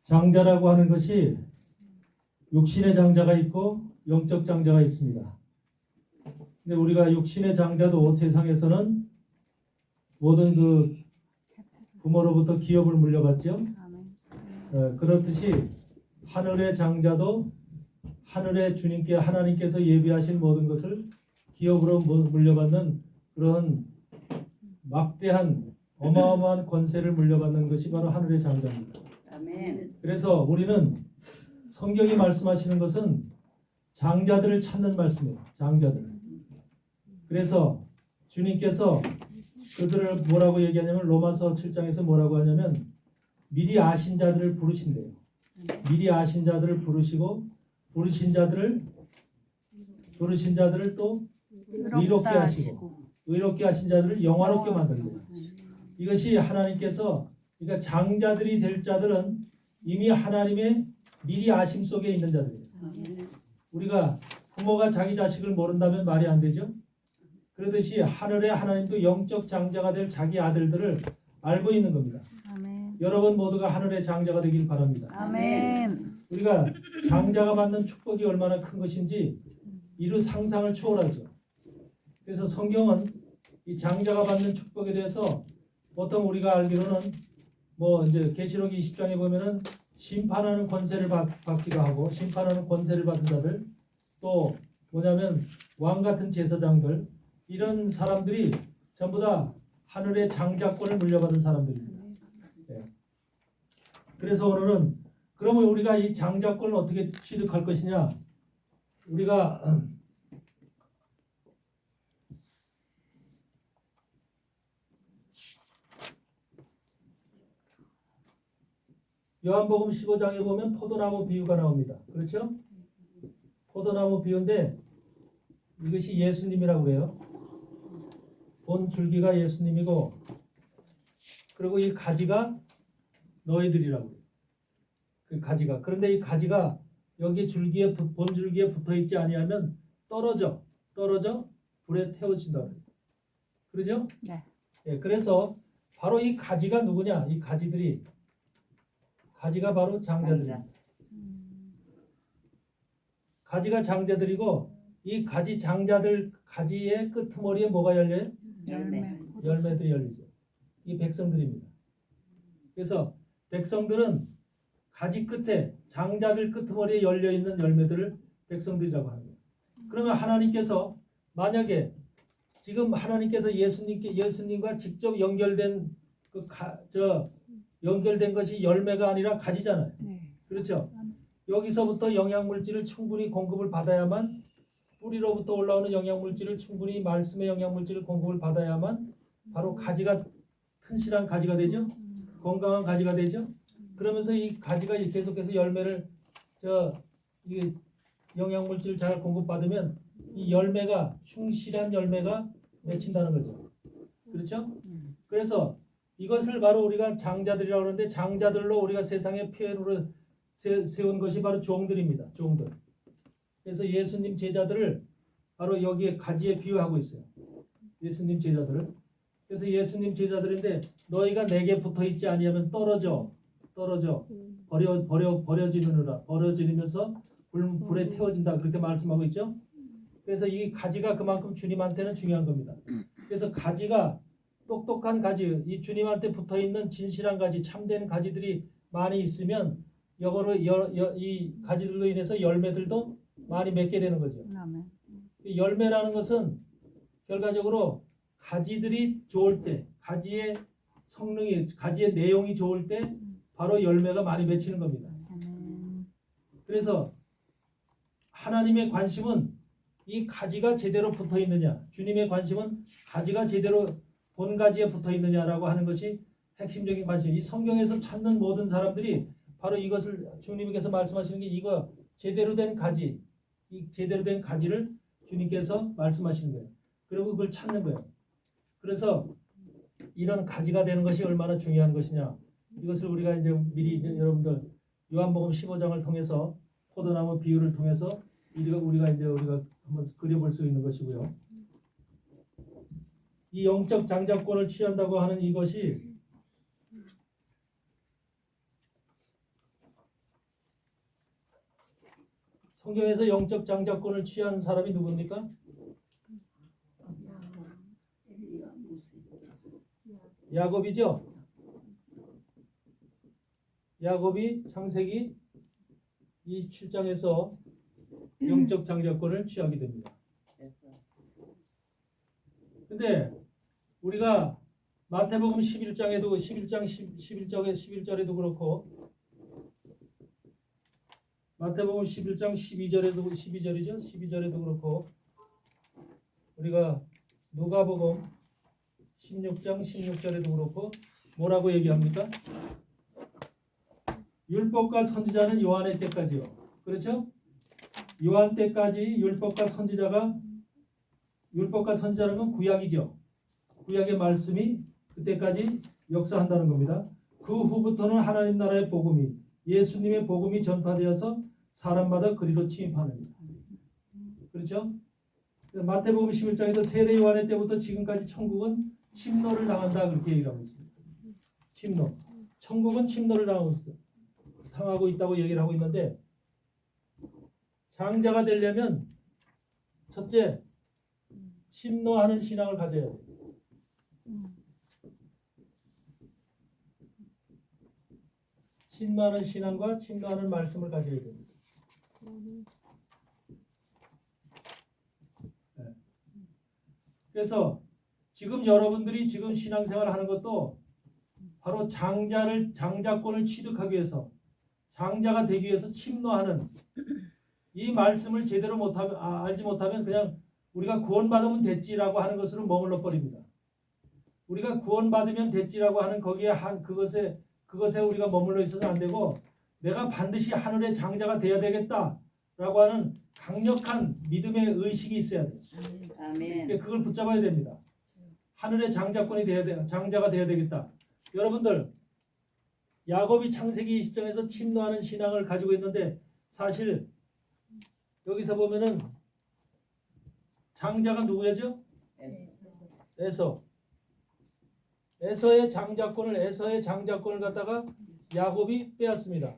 장자라고 하는 것이 육신의 장자가 있고 영적 장자가 있습니다. 근데 우리가 육신의 장자도 세상에서는 모든 그 부모로부터 기업을 물려받죠. 그렇듯이 하늘의 장자도 하늘의 주님께 하나님께서 예비하신 모든 것을 기업으로 물려받는 그런 막대한 어마어마한 권세를 물려받는 것이 바로 하늘의 장자입니다. 아멘. 그래서 우리는 성경이 말씀하시는 것은 장자들을 찾는 말씀이에요. 장자들. 그래서 주님께서 그들을 뭐라고 얘기하냐면 로마서 7장에서 뭐라고 하냐면 미리 아신 자들을 부르신대요. 미리 아신 자들을 부르시고 부르신 자들을 또 의롭게 하시고 의롭게 하신 자들을 영화롭게 만든대요. 이것이 하나님께서 그러니까 장자들이 될 자들은 이미 하나님의 미리 아심 속에 있는 자들이에요. 우리가 부모가 자기 자식을 모른다면 말이 안 되죠. 그러듯이 하늘의 하나님도 영적 장자가 될 자기 아들들을 알고 있는 겁니다. 아멘. 여러분 모두가 하늘의 장자가 되길 바랍니다. 아멘. 우리가 장자가 받는 축복이 얼마나 큰 것인지 이루 상상을 초월하죠. 그래서 성경은 이 장자가 받는 축복에 대해서 보통 우리가 알기로는 뭐 이제 계시록 20장에 보면은 심판하는 권세를 받기도 하고 심판하는 권세를 받은 자들 또 뭐냐면 왕 같은 제사장들 이런 사람들이 전부 다 하늘의 장자권을 물려받은 사람들입니다. 네. 그래서 오늘은 그러면 우리가 이 장자권을 어떻게 취득할 것이냐? 우리가 요한복음 15장에 보면 포도나무 비유가 나옵니다. 그렇죠? 포도나무 비유인데 이것이 예수님이라고 그래요. 본 줄기가 예수님이고 그리고 이 가지가 너희들이라고 해요. 그 가지가. 그런데 이 가지가 여기 줄기에 본 줄기에 붙어 있지 아니하면 떨어져 불에 태워진다 그래요. 그러죠? 네. 예, 그래서 바로 이 가지가 누구냐? 이 가지가 바로 장자들입니다. 가지가 장자들이고 이 가지 장자들 가지의 끄트머리에 뭐가 열려요? 열매들이 열리죠. 이 백성들입니다. 그래서 백성들은 가지 끝에 장자들 끄트머리에 열려 있는 열매들을 백성들이라고 합니다. 그러면 하나님께서 만약에 지금 하나님께서 예수님과 직접 연결된 연결된 것이 열매가 아니라 가지잖아요. 네. 그렇죠? 여기서부터 영양물질을 충분히 공급을 받아야만 뿌리로부터 올라오는 영양물질을 충분히 말씀의 영양물질을 공급을 받아야만 바로 가지가 튼실한 가지가 되죠. 건강한 가지가 되죠. 그러면서 이 가지가 계속해서 열매를 이 영양물질을 잘 공급받으면 이 열매가 충실한 열매가 맺힌다는 거죠. 그렇죠? 그래서 이것을 바로 우리가 장자들이라고 하는데 장자들로 우리가 세상의 표현으로 세운 것이 바로 종들입니다. 종들. 그래서 예수님 제자들을 바로 여기에 가지에 비유하고 있어요. 예수님 제자들을. 그래서 예수님 제자들인데 너희가 내게 붙어 있지 아니하면 떨어져 버려지면서 불에 태워진다 그렇게 말씀하고 있죠. 그래서 이 가지가 그만큼 주님한테는 중요한 겁니다. 그래서 가지가 똑똑한 가지, 이 주님한테 붙어 있는 진실한 가지, 참된 가지들이 많이 있으면 이 가지들로 인해서 열매들도 많이 맺게 되는 거죠. 아멘. 이 열매라는 것은 결과적으로 가지들이 좋을 때, 가지의 성능이, 가지의 내용이 좋을 때 바로 열매가 많이 맺히는 겁니다. 아멘. 그래서 하나님의 관심은 이 가지가 제대로 붙어 있느냐, 주님의 관심은 가지가 제대로 본 가지에 붙어 있느냐라고 하는 것이 핵심적인 관심. 이 성경에서 찾는 모든 사람들이 바로 이것을 주님께서 말씀하시는 게 이거 제대로 된 가지, 이 제대로 된 가지를 주님께서 말씀하시는 거예요. 그리고 그걸 찾는 거예요. 그래서 이런 가지가 되는 것이 얼마나 중요한 것이냐. 이것을 우리가 이제 미리 여러분들 요한복음 15장을 통해서 포도나무 비유를 통해서 우리가 한번 그려볼 수 있는 것이고요. 이 영적 장자권을 취한다고 하는 이것이 성경에서 영적 장자권을 취한 사람이 누굽니까? 야곱이죠. 야곱이 창세기 27장에서 영적 장자권을 취하게 됩니다. 근데 우리가 마태복음 11장에도 11절에도 그렇고 마태복음 11장 12절에도 그렇고 우리가 누가복음 16장 16절에도 그렇고 뭐라고 얘기합니까? 율법과 선지자는 요한의 때까지요. 그렇죠? 요한 때까지 율법과 선지자는 건 구약이죠. 구약의 말씀이 그때까지 역사한다는 겁니다. 그 후부터는 하나님 나라의 복음이 예수님의 복음이 전파되어서 사람마다 그리로 침입하느니라. 그렇죠? 마태복음 11장에도 세례 요한의 때부터 지금까지 천국은 침노를 당한다 그렇게 얘기를 하고 있습니다. 침노. 천국은 침노를 당하고 있다고 얘기를 하고 있는데 장자가 되려면 첫째 침노하는 신앙을 가져야 돼요. 침노하는 신앙과 침노하는 말씀을 가져야 됩니다. 네. 그래서 지금 여러분들이 지금 신앙생활을 하는 것도 바로 장자권을 취득하기 위해서 장자가 되기 위해서 침노하는 이 말씀을 제대로 못하면 알지 못하면 그냥 우리가 구원받으면 됐지라고 하는 것으로 머물러 버립니다. 우리가 구원받으면 됐지라고 하는 거기에 그것에 우리가 머물러 있어서 안 되고 내가 반드시 하늘의 장자가 되어야 되겠다라고 하는 강력한 믿음의 의식이 있어야 돼요. 아멘. 그걸 붙잡아야 됩니다. 하늘의 장자가 되어야 되겠다. 여러분들 야곱이 창세기 20장에서 침노하는 신앙을 가지고 있는데 사실 여기서 보면은 장자가 누구였죠? 에서. 에서의 장자권을 갖다가 야곱이 빼앗습니다.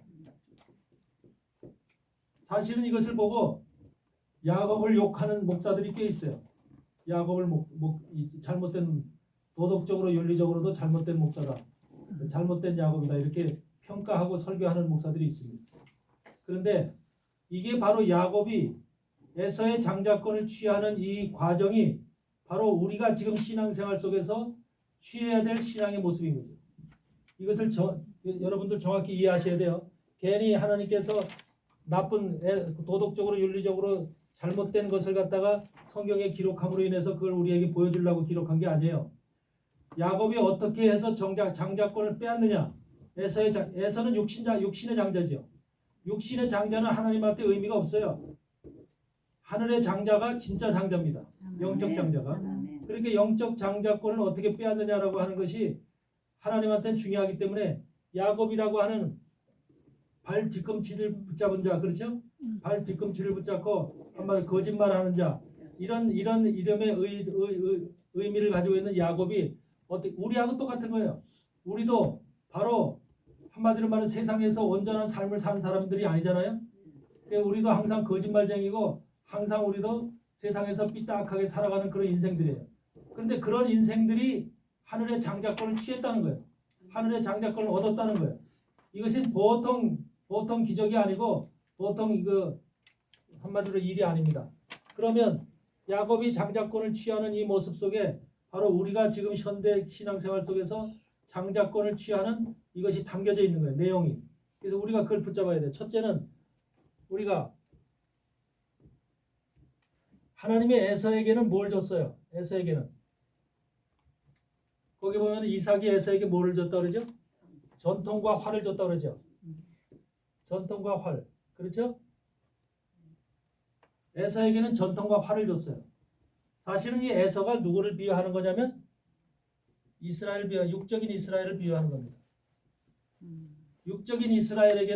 사실은 이것을 보고 야곱을 욕하는 목사들이 꽤 있어요. 야곱을 잘못된 도덕적으로 윤리적으로도 잘못된 목사다. 잘못된 야곱이다. 이렇게 평가하고 설교하는 목사들이 있습니다. 그런데 이게 바로 야곱이 에서의 장자권을 취하는 이 과정이 바로 우리가 지금 신앙생활 속에서 취해야 될 신앙의 모습인 거죠. 이것을 여러분들 정확히 이해하셔야 돼요. 괜히 하나님께서 나쁜 도덕적으로 윤리적으로 잘못된 것을 갖다가 성경에 기록함으로 인해서 그걸 우리에게 보여주려고 기록한 게 아니에요. 야곱이 어떻게 해서 장자권을 빼앗느냐. 에서는 육신의 장자죠. 육신의 장자는 하나님한테 의미가 없어요. 하늘의 장자가 진짜 장자입니다. 영적 장자가. 그렇게 영적 장자권을 어떻게 빼앗느냐라고 하는 것이 하나님한테는 중요하기 때문에 야곱이라고 하는 발 뒤꿈치를 붙잡은 자, 그렇죠? 발 뒤꿈치를 붙잡고 한마디 거짓말하는 자, 이런 이름의 의미를 가지고 있는 야곱이 우리하고 똑같은 거예요. 우리도 바로 한마디로 말하면 세상에서 온전한 삶을 사는 사람들이 아니잖아요. 우리도 항상 거짓말쟁이고 항상 우리도 세상에서 삐딱하게 살아가는 그런 인생들이에요. 그런데 그런 인생들이 하늘의 장자권을 취했다는 거예요. 하늘의 장자권을 얻었다는 거예요. 이것이 보통 기적이 아니고 보통 이거 한마디로 일이 아닙니다. 그러면 야곱이 장자권을 취하는 이 모습 속에 바로 우리가 지금 현대 신앙생활 속에서 장자권을 취하는 이것이 담겨져 있는 거예요. 내용이. 그래서 우리가 그걸 붙잡아야 돼요. 첫째는 우리가 하나님이 에서에게는 뭘 줬어요? 에서에게는 거기 보면 이삭이 에서에게 뭐를 줬다 그러죠? 전통과 활을 줬다 그러죠. 전통과 활. 그렇죠? 에서에게는 전통과 활을 줬어요. 사실은 이 에서가 누구를 비유하는 거냐면 육적인 이스라엘을 비유하는 겁니다. 육적인 이스라엘이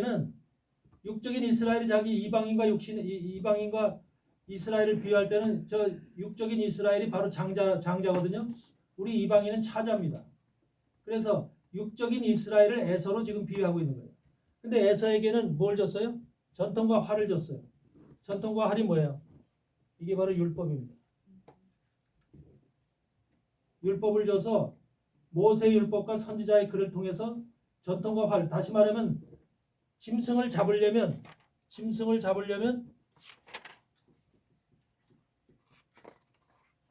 자기 이방인과 이스라엘을 비유할 때는 저 육적인 이스라엘이 바로 장자거든요. 우리 이방인은 차자입니다. 그래서 육적인 이스라엘을 에서로 지금 비유하고 있는 거예요. 근데 에서에게는 뭘 줬어요? 전통과 활을 줬어요. 전통과 활이 뭐예요? 이게 바로 율법입니다. 율법을 줘서 모세 율법과 선지자의 글을 통해서 전통과 활, 다시 말하면 짐승을 잡으려면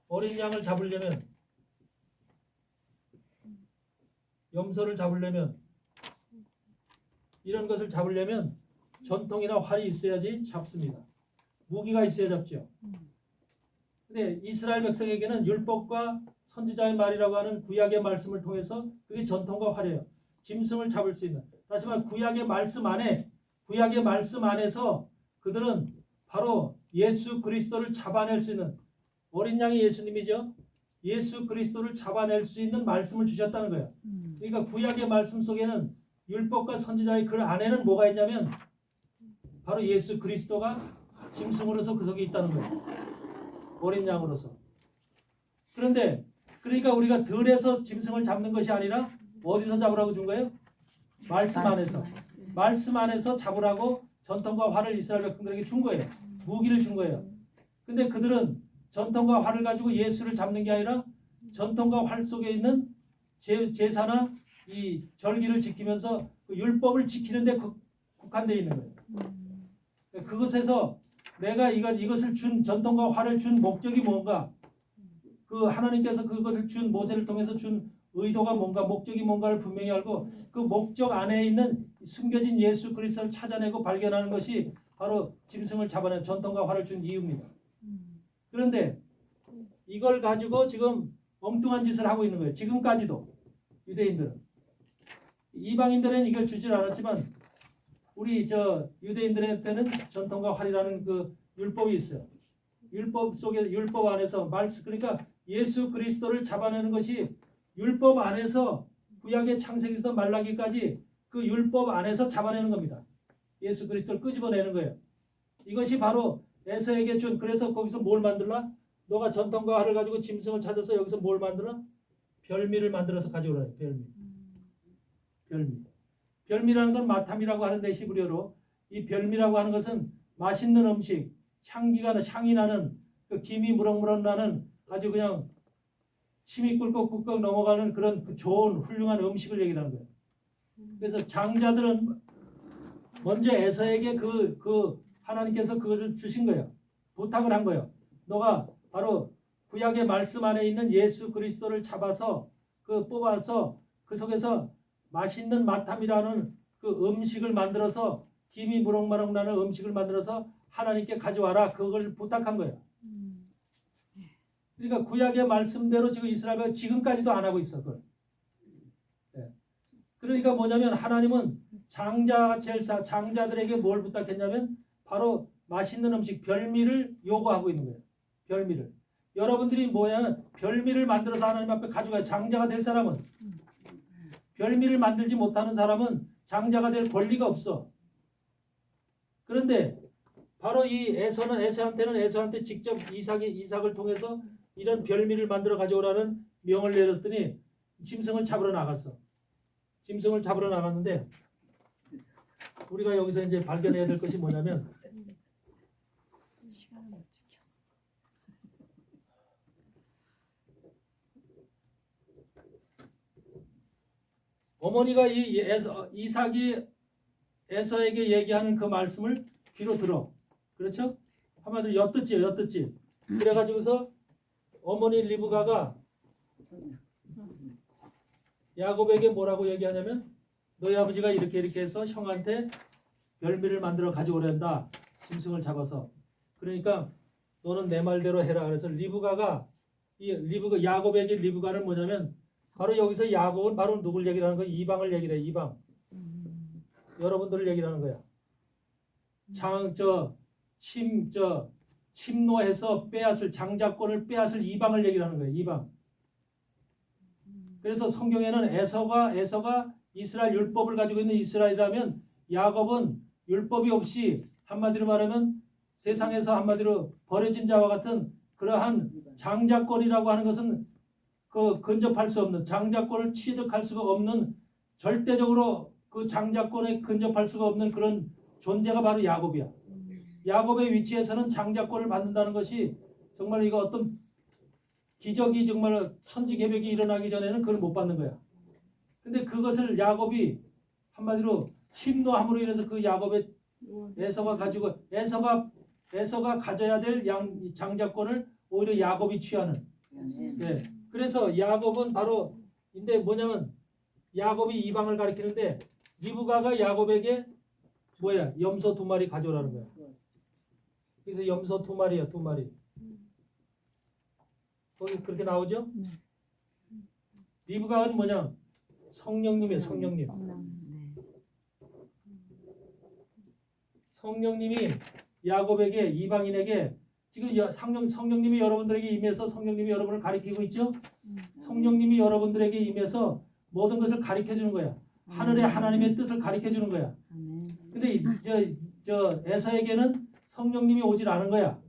어린 양을 잡으려면 염소를 잡으려면 이런 것을 잡으려면 전통이나 활이 있어야지 잡습니다. 무기가 있어야 잡죠. 근데 이스라엘 백성에게는 율법과 선지자의 말이라고 하는 구약의 말씀을 통해서 그게 전통과 활이에요. 짐승을 잡을 수 있는. 다시 말해 구약의 말씀 안에서 그들은 바로 예수 그리스도를 잡아낼 수 있는, 어린 양이 예수님이죠. 예수 그리스도를 잡아낼 수 있는 말씀을 주셨다는 거예요. 그러니까 구약의 말씀 속에는 율법과 선지자의 글 안에는 뭐가 있냐면 바로 예수 그리스도가 짐승으로서 그 속에 있다는 거예요. 어린 양으로서. 그런데 그러니까 우리가 들에서 짐승을 잡는 것이 아니라 어디서 잡으라고 준 거예요? 말씀 안에서 잡으라고 전통과 활을 이스라엘 백성들에게 준 거예요. 무기를 준 거예요. 근데 그들은 전통과 활을 가지고 예수를 잡는 게 아니라 전통과 활 속에 있는 제사나 이 절기를 지키면서 그 율법을 지키는데 국한되어 있는 거예요. 그것에서 내가 이것을 준 전통과 활을 준 목적이 뭔가, 그 하나님께서 그것을 준 모세를 통해서 준 의도가 뭔가, 목적이 뭔가를 분명히 알고 그 목적 안에 있는 숨겨진 예수 그리스도를 찾아내고 발견하는 것이 바로 짐승을 잡아낸 전통과 활을 준 이유입니다. 그런데 이걸 가지고 지금 엉뚱한 짓을 하고 있는 거예요. 지금까지도 유대인들은. 이방인들은 이걸 주질 않았지만 우리 유대인들한테는 전통과 활이라는 그 율법이 있어요. 율법 속에, 율법 안에서 그러니까 예수 그리스도를 잡아내는 것이 율법 안에서 구약의 창세기부터 말라기까지 그 율법 안에서 잡아내는 겁니다. 예수 그리스도를 끄집어내는 거예요. 이것이 바로 에서에게 준, 그래서 거기서 뭘 만들라? 너가 전통과 활을 가지고 짐승을 찾아서 여기서 뭘 만들어? 별미를 만들어서 가져오라. 별미. 별미라는 건 마탐이라고 하는데 히브리어로 이 별미라고 하는 것은 맛있는 음식, 향이 나는 그 김이 무럭무럭 나는 아주 그냥 침이 꿀꺽꿀꺽 넘어가는 그런 그 좋은 훌륭한 음식을 얘기하는 거예요. 그래서 장자들은 먼저 에서에게 그 하나님께서 그것을 주신 거예요. 부탁을 한 거예요. 너가 바로 구약의 말씀 안에 있는 예수 그리스도를 잡아서 뽑아서 그 속에서 맛있는 마탐이라는 그 음식을 만들어서 김이 무럭무럭 나는 음식을 만들어서 하나님께 가져와라. 그걸 부탁한 거예요. 그러니까 구약의 말씀대로 지금 이스라엘은 지금까지도 안 하고 있어. 그걸. 네. 그러니까 뭐냐면 하나님은 장자들에게 뭘 부탁했냐면 바로 맛있는 음식, 별미를 요구하고 있는 거예요. 별미를. 여러분들이 별미를 만들어서 하나님 앞에 가져가요. 장자가 될 사람은. 별미를 만들지 못하는 사람은 장자가 될 권리가 없어. 그런데 바로 이 에서한테 직접 이삭을 통해서 이런 별미를 만들어 가져오라는 명을 내렸더니 짐승을 잡으러 나갔어. 짐승을 잡으러 나갔는데 우리가 여기서 이제 발견해야 될 것이 뭐냐면 시간을 못 지켰어. 어머니가 이삭이 에서에게 얘기하는 그 말씀을 귀로 들어. 그렇죠? 한마디로 엿듣지. 그래가지고서 어머니 리브가가 야곱에게 뭐라고 얘기하냐면 너희 아버지가 이렇게 해서 형한테 별미를 만들어 가져오란다. 짐승을 잡아서. 그러니까 너는 내 말대로 해라. 그래서 야곱에게 리브가는 뭐냐면 바로 여기서 야곱은 바로 누굴 얘기하는 거야? 이방을 얘기해. 이방. 여러분들을 얘기하는 거야. 침노해서 장자권을 빼앗을 이방을 얘기하는 거예요. 이방. 그래서 성경에는 에서가 이스라엘 율법을 가지고 있는 이스라엘이라면 야곱은 율법이 없이 한마디로 말하면 세상에서 한마디로 버려진 자와 같은 그러한 장자권이라고 하는 것은 근접할 수 없는, 장자권을 취득할 수가 없는, 절대적으로 그 장자권에 근접할 수가 없는 그런 존재가 바로 야곱이야. 야곱의 위치에서는 장자권을 받는다는 것이 정말 이거 어떤 기적이 정말 천지개벽이 일어나기 전에는 그걸 못 받는 거야. 근데 그것을 야곱이 한마디로 침노함으로 인해서 그 야곱의 에서가 가지고 에서가 가져야 될 장자권을 오히려 야곱이 취하는. 네. 그래서 야곱은 바로 근데 뭐냐면 야곱이 이방을 가리키는데 리브가가 야곱에게 뭐야 염소 2마리 가져오라는 거야. 그래서 염소 2마리야 2마리. 거기 그렇게 나오죠? 리브가는 뭐냐 성령님이에요. 성령님. 성령님이 야곱에게 이방인에게 지금 성령님이 여러분들에게 임해서 성령님이 여러분을 가리키고 있죠. 성령님이 여러분들에게 임해서 모든 것을 가리켜 주는 거야. 하늘의 하나님의 뜻을 가리켜 주는 거야. 근데 저 에서에게는 성령님이 오질 않은 거야.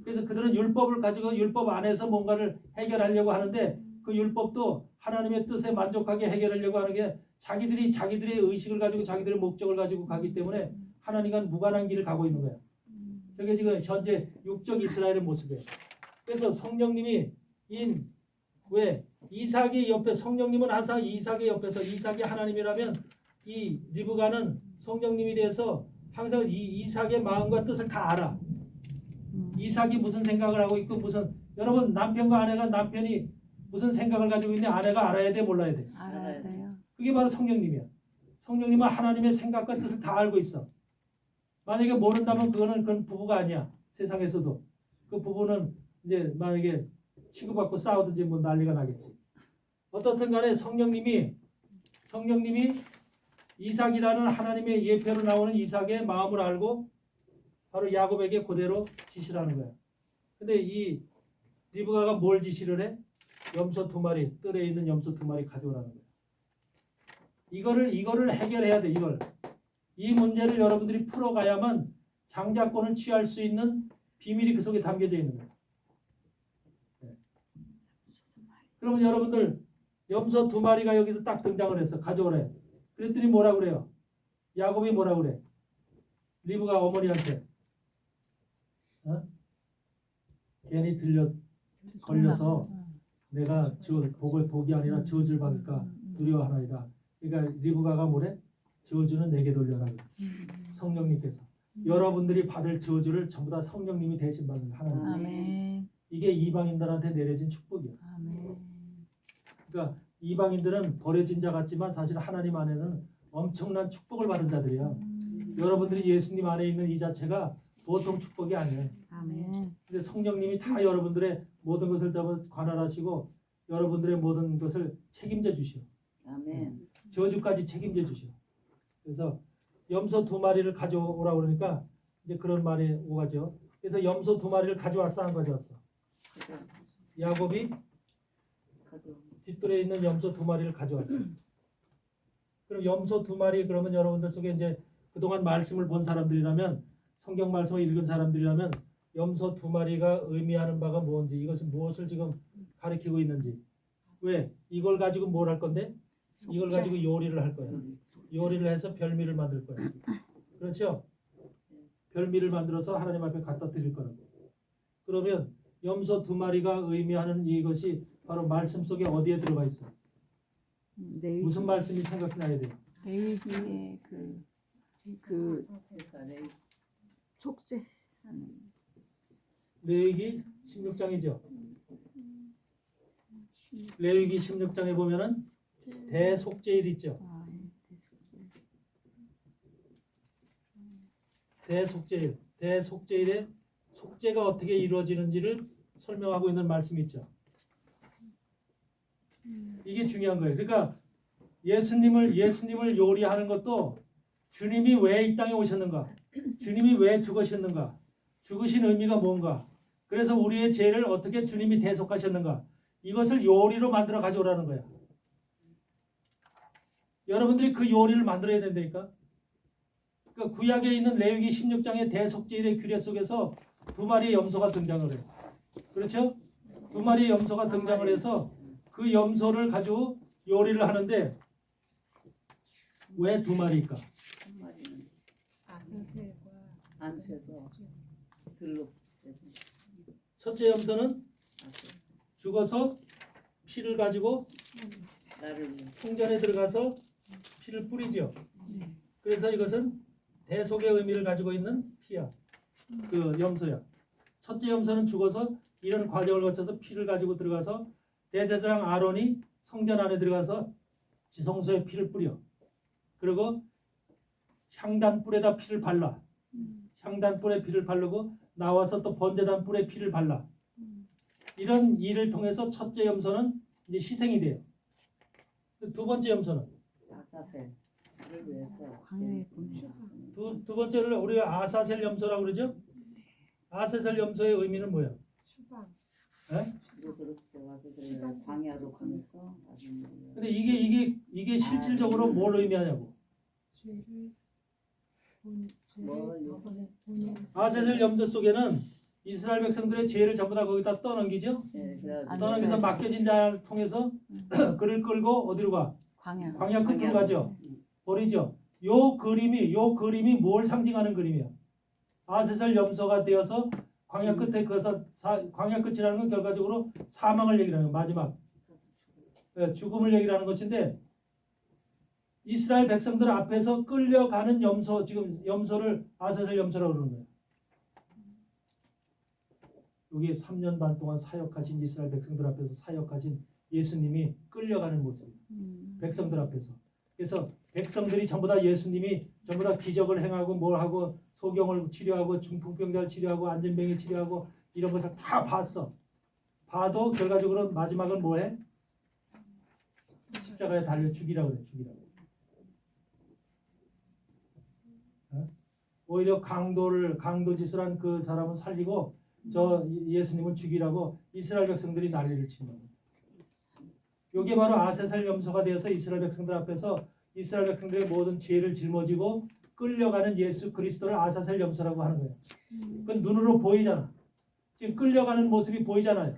그래서 그들은 율법을 가지고 율법 안에서 뭔가를 해결하려고 하는데 그 율법도 하나님의 뜻에 만족하게 해결하려고 하는 게 자기들의 의식을 가지고 자기들의 목적을 가지고 가기 때문에 하나님과 무관한 길을 가고 있는 거야. 저게 지금 현재 육적 이스라엘의 모습이에요. 그래서 성령님이 왜 이삭의 옆에 성령님은 항상 이삭의 옆에서 이삭이 하나님이라면 이 리브가는 성령님이 대해서 항상 이삭의 마음과 뜻을 다 알아. 이삭이 무슨 생각을 하고 있고 무슨 여러분 남편과 아내가 남편이 무슨 생각을 가지고 있는데 아내가 알아야 돼 몰라야 돼? 알아야 돼요. 그게 바로 성령님이야. 성령님은 하나님의 생각과 뜻을 다 알고 있어. 만약에 모른다면 그건 부부가 아니야. 세상에서도 그 부부는 이제 만약에 치고받고 싸우든지 뭐 난리가 나겠지. 어떻든 간에 성령님이 이삭이라는 하나님의 예표로 나오는 이삭의 마음을 알고 바로 야곱에게 그대로 지시를 하는 거야. 근데 이 리브가가 뭘 지시를 해? 염소 2마리, 뜰에 있는 염소 2마리 가져오라는 거야. 이거를 해결해야 돼. 이 문제를 여러분들이 풀어가야만 장자권을 취할 수 있는 비밀이 그 속에 담겨져 있는 거야. 네. 그러면 여러분들 염소 2마리가 여기서 딱 등장을 했어. 가져오래. 그랬더니 뭐라 그래요? 야곱이 뭐라 그래? 리브가 어머니한테 괜히 걸려서 내가 복이 아니라 저주를 받을까 두려워하나이다. 그러니까 리브가가 뭐래? 저주는 내게 돌려라. 성령님께서 여러분들이 받을 저주를 전부 다 성령님이 대신 받는 하나님. 아멘. 이게 이방인들한테 내려진 축복이야. 아멘. 그러니까 이방인들은 버려진 자 같지만 사실 하나님 안에는 엄청난 축복을 받은 자들이야. 여러분들이 예수님 안에 있는 이 자체가 보통 축복이 아니에요. 아멘. 근데 성령님이 다 여러분들의 모든 것을 다 관할하시고 여러분들의 모든 것을 책임져 주시오. 아멘. 저주까지 책임져 주시오. 그래서 염소 2마리를 가져오라 그러니까 이제 그런 말이 오가죠. 그래서 염소 2마리를 가져왔어, 안 가져왔어? 야곱이 뒷뜰에 있는 염소 2마리를 가져왔어. 그럼 염소 2마리 그러면 여러분들 속에 이제 그동안 말씀을 본 사람들이라면 성경 말씀을 읽은 사람들이라면 염소 2마리가 의미하는 바가 뭔지 이것은 무엇을 지금 가리키고 있는지 왜 이걸 가지고 뭘 할 건데 이걸 가지고 요리를 할 거야. 요리를 해서 별미를 만들 거야. 그렇죠? 별미를 만들어서 하나님 앞에 갖다 드릴 거라고. 그러면 염소 2마리가 의미하는 이것이 바로 말씀 속에 어디에 들어가 있어? 무슨 말씀이 생각나야 돼요? 레위기의 그 속죄하는 레위기 16장이죠. 레위기 16장에 보면은 대속죄일 있죠. 대속죄일에 속죄가 어떻게 이루어지는지를 설명하고 있는 말씀이 있죠. 이게 중요한 거예요. 그러니까 예수님을 요리하는 것도 주님이 왜 이 땅에 오셨는가? 주님이 왜 죽으셨는가? 죽으신 의미가 뭔가? 그래서 우리의 죄를 어떻게 주님이 대속하셨는가? 이것을 요리로 만들어 가져오라는 거야. 여러분들이 그 요리를 만들어야 된다니까. 그러니까 구약에 있는 레위기 16장의 대속죄일의 규례 속에서 2마리의 염소가 등장을 해요. 그렇죠? 2마리의 염소가 등장을 해서 그 염소를 가지고 요리를 하는데 왜 2마리일까? 아사셀과 안수해서 들로 첫째 염소는 죽어서 피를 가지고 나를 성전에 들어가서 피를 뿌리죠. 네. 그래서 이것은 대속의 의미를 가지고 있는 피야. 그 염소야. 첫째 염소는 죽어서 이런 과정을 거쳐서 피를 가지고 들어가서 대제사장 아론이 성전 안에 들어가서 지성소에 피를 뿌려. 그리고 향단 뿔에다 피를 발라. 향단 뿔에 피를 바르고 나와서 또 번제단 뿔에 피를 발라. 이런 일을 통해서 첫째 염소는 이제 희생이 돼요. 두 번째 염소는 아사셀을 위해서 광야에 보내라. 두 번째를 우리가 아사셀 염소라고 그러죠. 아사셀 염소의 의미는 뭐예요? 예? 이것으로 와서 그래 광야로 가면서 근데 이게 실질적으로 뭘 의미하냐고. 아사셀 염소 속에는 이스라엘 백성들의 죄를 전부 다 거기다 떠넘기죠. 떠넘겨서 안수해서. 맡겨진 자를 통해서 그를 끌고 어디로 가? 광야. 광야 끝으로 가죠. 버리죠. 요 그림이 뭘 상징하는 그림이야? 아세살 염소가 되어서 광야 끝에 그서 광야 끝이라는 건 결과적으로 사망을 얘기하는 거예요. 마지막 죽음을 얘기하는 것인데 이스라엘 백성들 앞에서 끌려가는 염소, 지금 염소를 아세살 염소라고 그러는 거예요. 여기 3년 반 동안 사역하신 이스라엘 백성들 앞에서 사역하신 예수님이 끌려가는 모습. 백성들 앞에서. 그래서 백성들이 전부 다 예수님이 전부 다 기적을 행하고 뭘 하고 소경을 치료하고 중풍병자를 치료하고 안전병이 치료하고 이런 것을 다 봤어. 봐도 결과적으로 마지막은 뭐해? 십자가에 달려 죽이라고 그래. 죽이라고. 어? 오히려 강도짓을 한 그 사람은 살리고 저 예수님을 죽이라고 이스라엘 백성들이 난리를 친 거예요. 이게 바로 아세살 염소가 되어서 이스라엘 백성들 앞에서 이스라엘 백성들의 모든 죄를 짊어지고 끌려가는 예수 그리스도를 아사셀 염소라고 하는 거예요. 그건 눈으로 보이잖아. 지금 끌려가는 모습이 보이잖아요.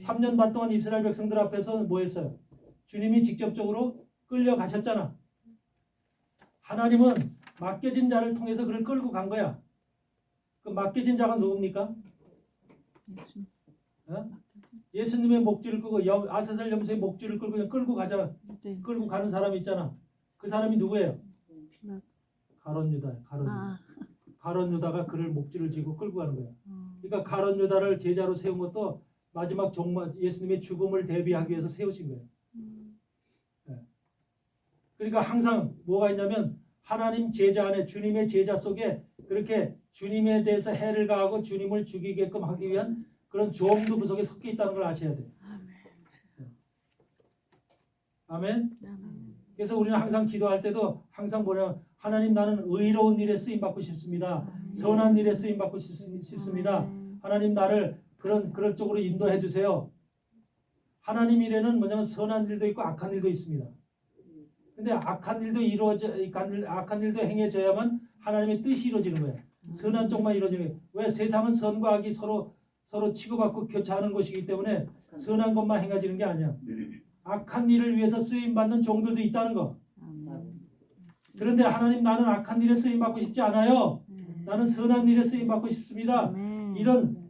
3년 반 동안 이스라엘 백성들 앞에서 뭐 했어요? 주님이 직접적으로 끌려가셨잖아. 하나님은 맡겨진 자를 통해서 그를 끌고 간 거야. 그 맡겨진 자가 누굽니까? 예수. 어? 예수님의 목줄을 끄고 아사셀 염소의 목줄을 끌고 그냥 끌고 가잖아. 네. 끌고 가는 사람이 있잖아. 그 사람이 누구예요? 필라. 가론 유다. 가론 유다가 그를 목줄을 쥐고 끌고 가는 거야. 어. 그러니까 가론 유다를 제자로 세운 것도 마지막 종말 예수님의 죽음을 대비하기 위해서 세우신 거예요. 네. 그러니까 항상 뭐가 있냐면 하나님 제자 안에 주님의 제자 속에 그렇게 주님에 대해서 해를 가하고 주님을 죽이게끔 하기 위한 그런 조om도 구석에 섞여 있다는 걸 아셔야 돼요. 아멘. 그래서 우리는 항상 기도할 때도 항상 뭐냐 하나님 나는 의로운 일에 쓰임 받고 싶습니다. 선한 일에 쓰임 받고 싶습니다. 하나님 나를 그런 쪽으로 인도해 주세요. 하나님 일에는 뭐냐면 선한 일도 있고 악한 일도 있습니다. 근데 악한 일도 악한 일도 행해져야만 하나님의 뜻이 이루어지는 거예요. 선한 쪽만 이루어지는 거예요. 왜? 세상은 선과 악이 서로 치고받고 교차하는 것이기 때문에 선한 것만 행해지는 게 아니야. 악한 일을 위해서 쓰임 받는 종들도 있다는 거. 그런데 하나님 나는 악한 일에 쓰임 받고 싶지 않아요. 나는 선한 일에 쓰임 받고 싶습니다.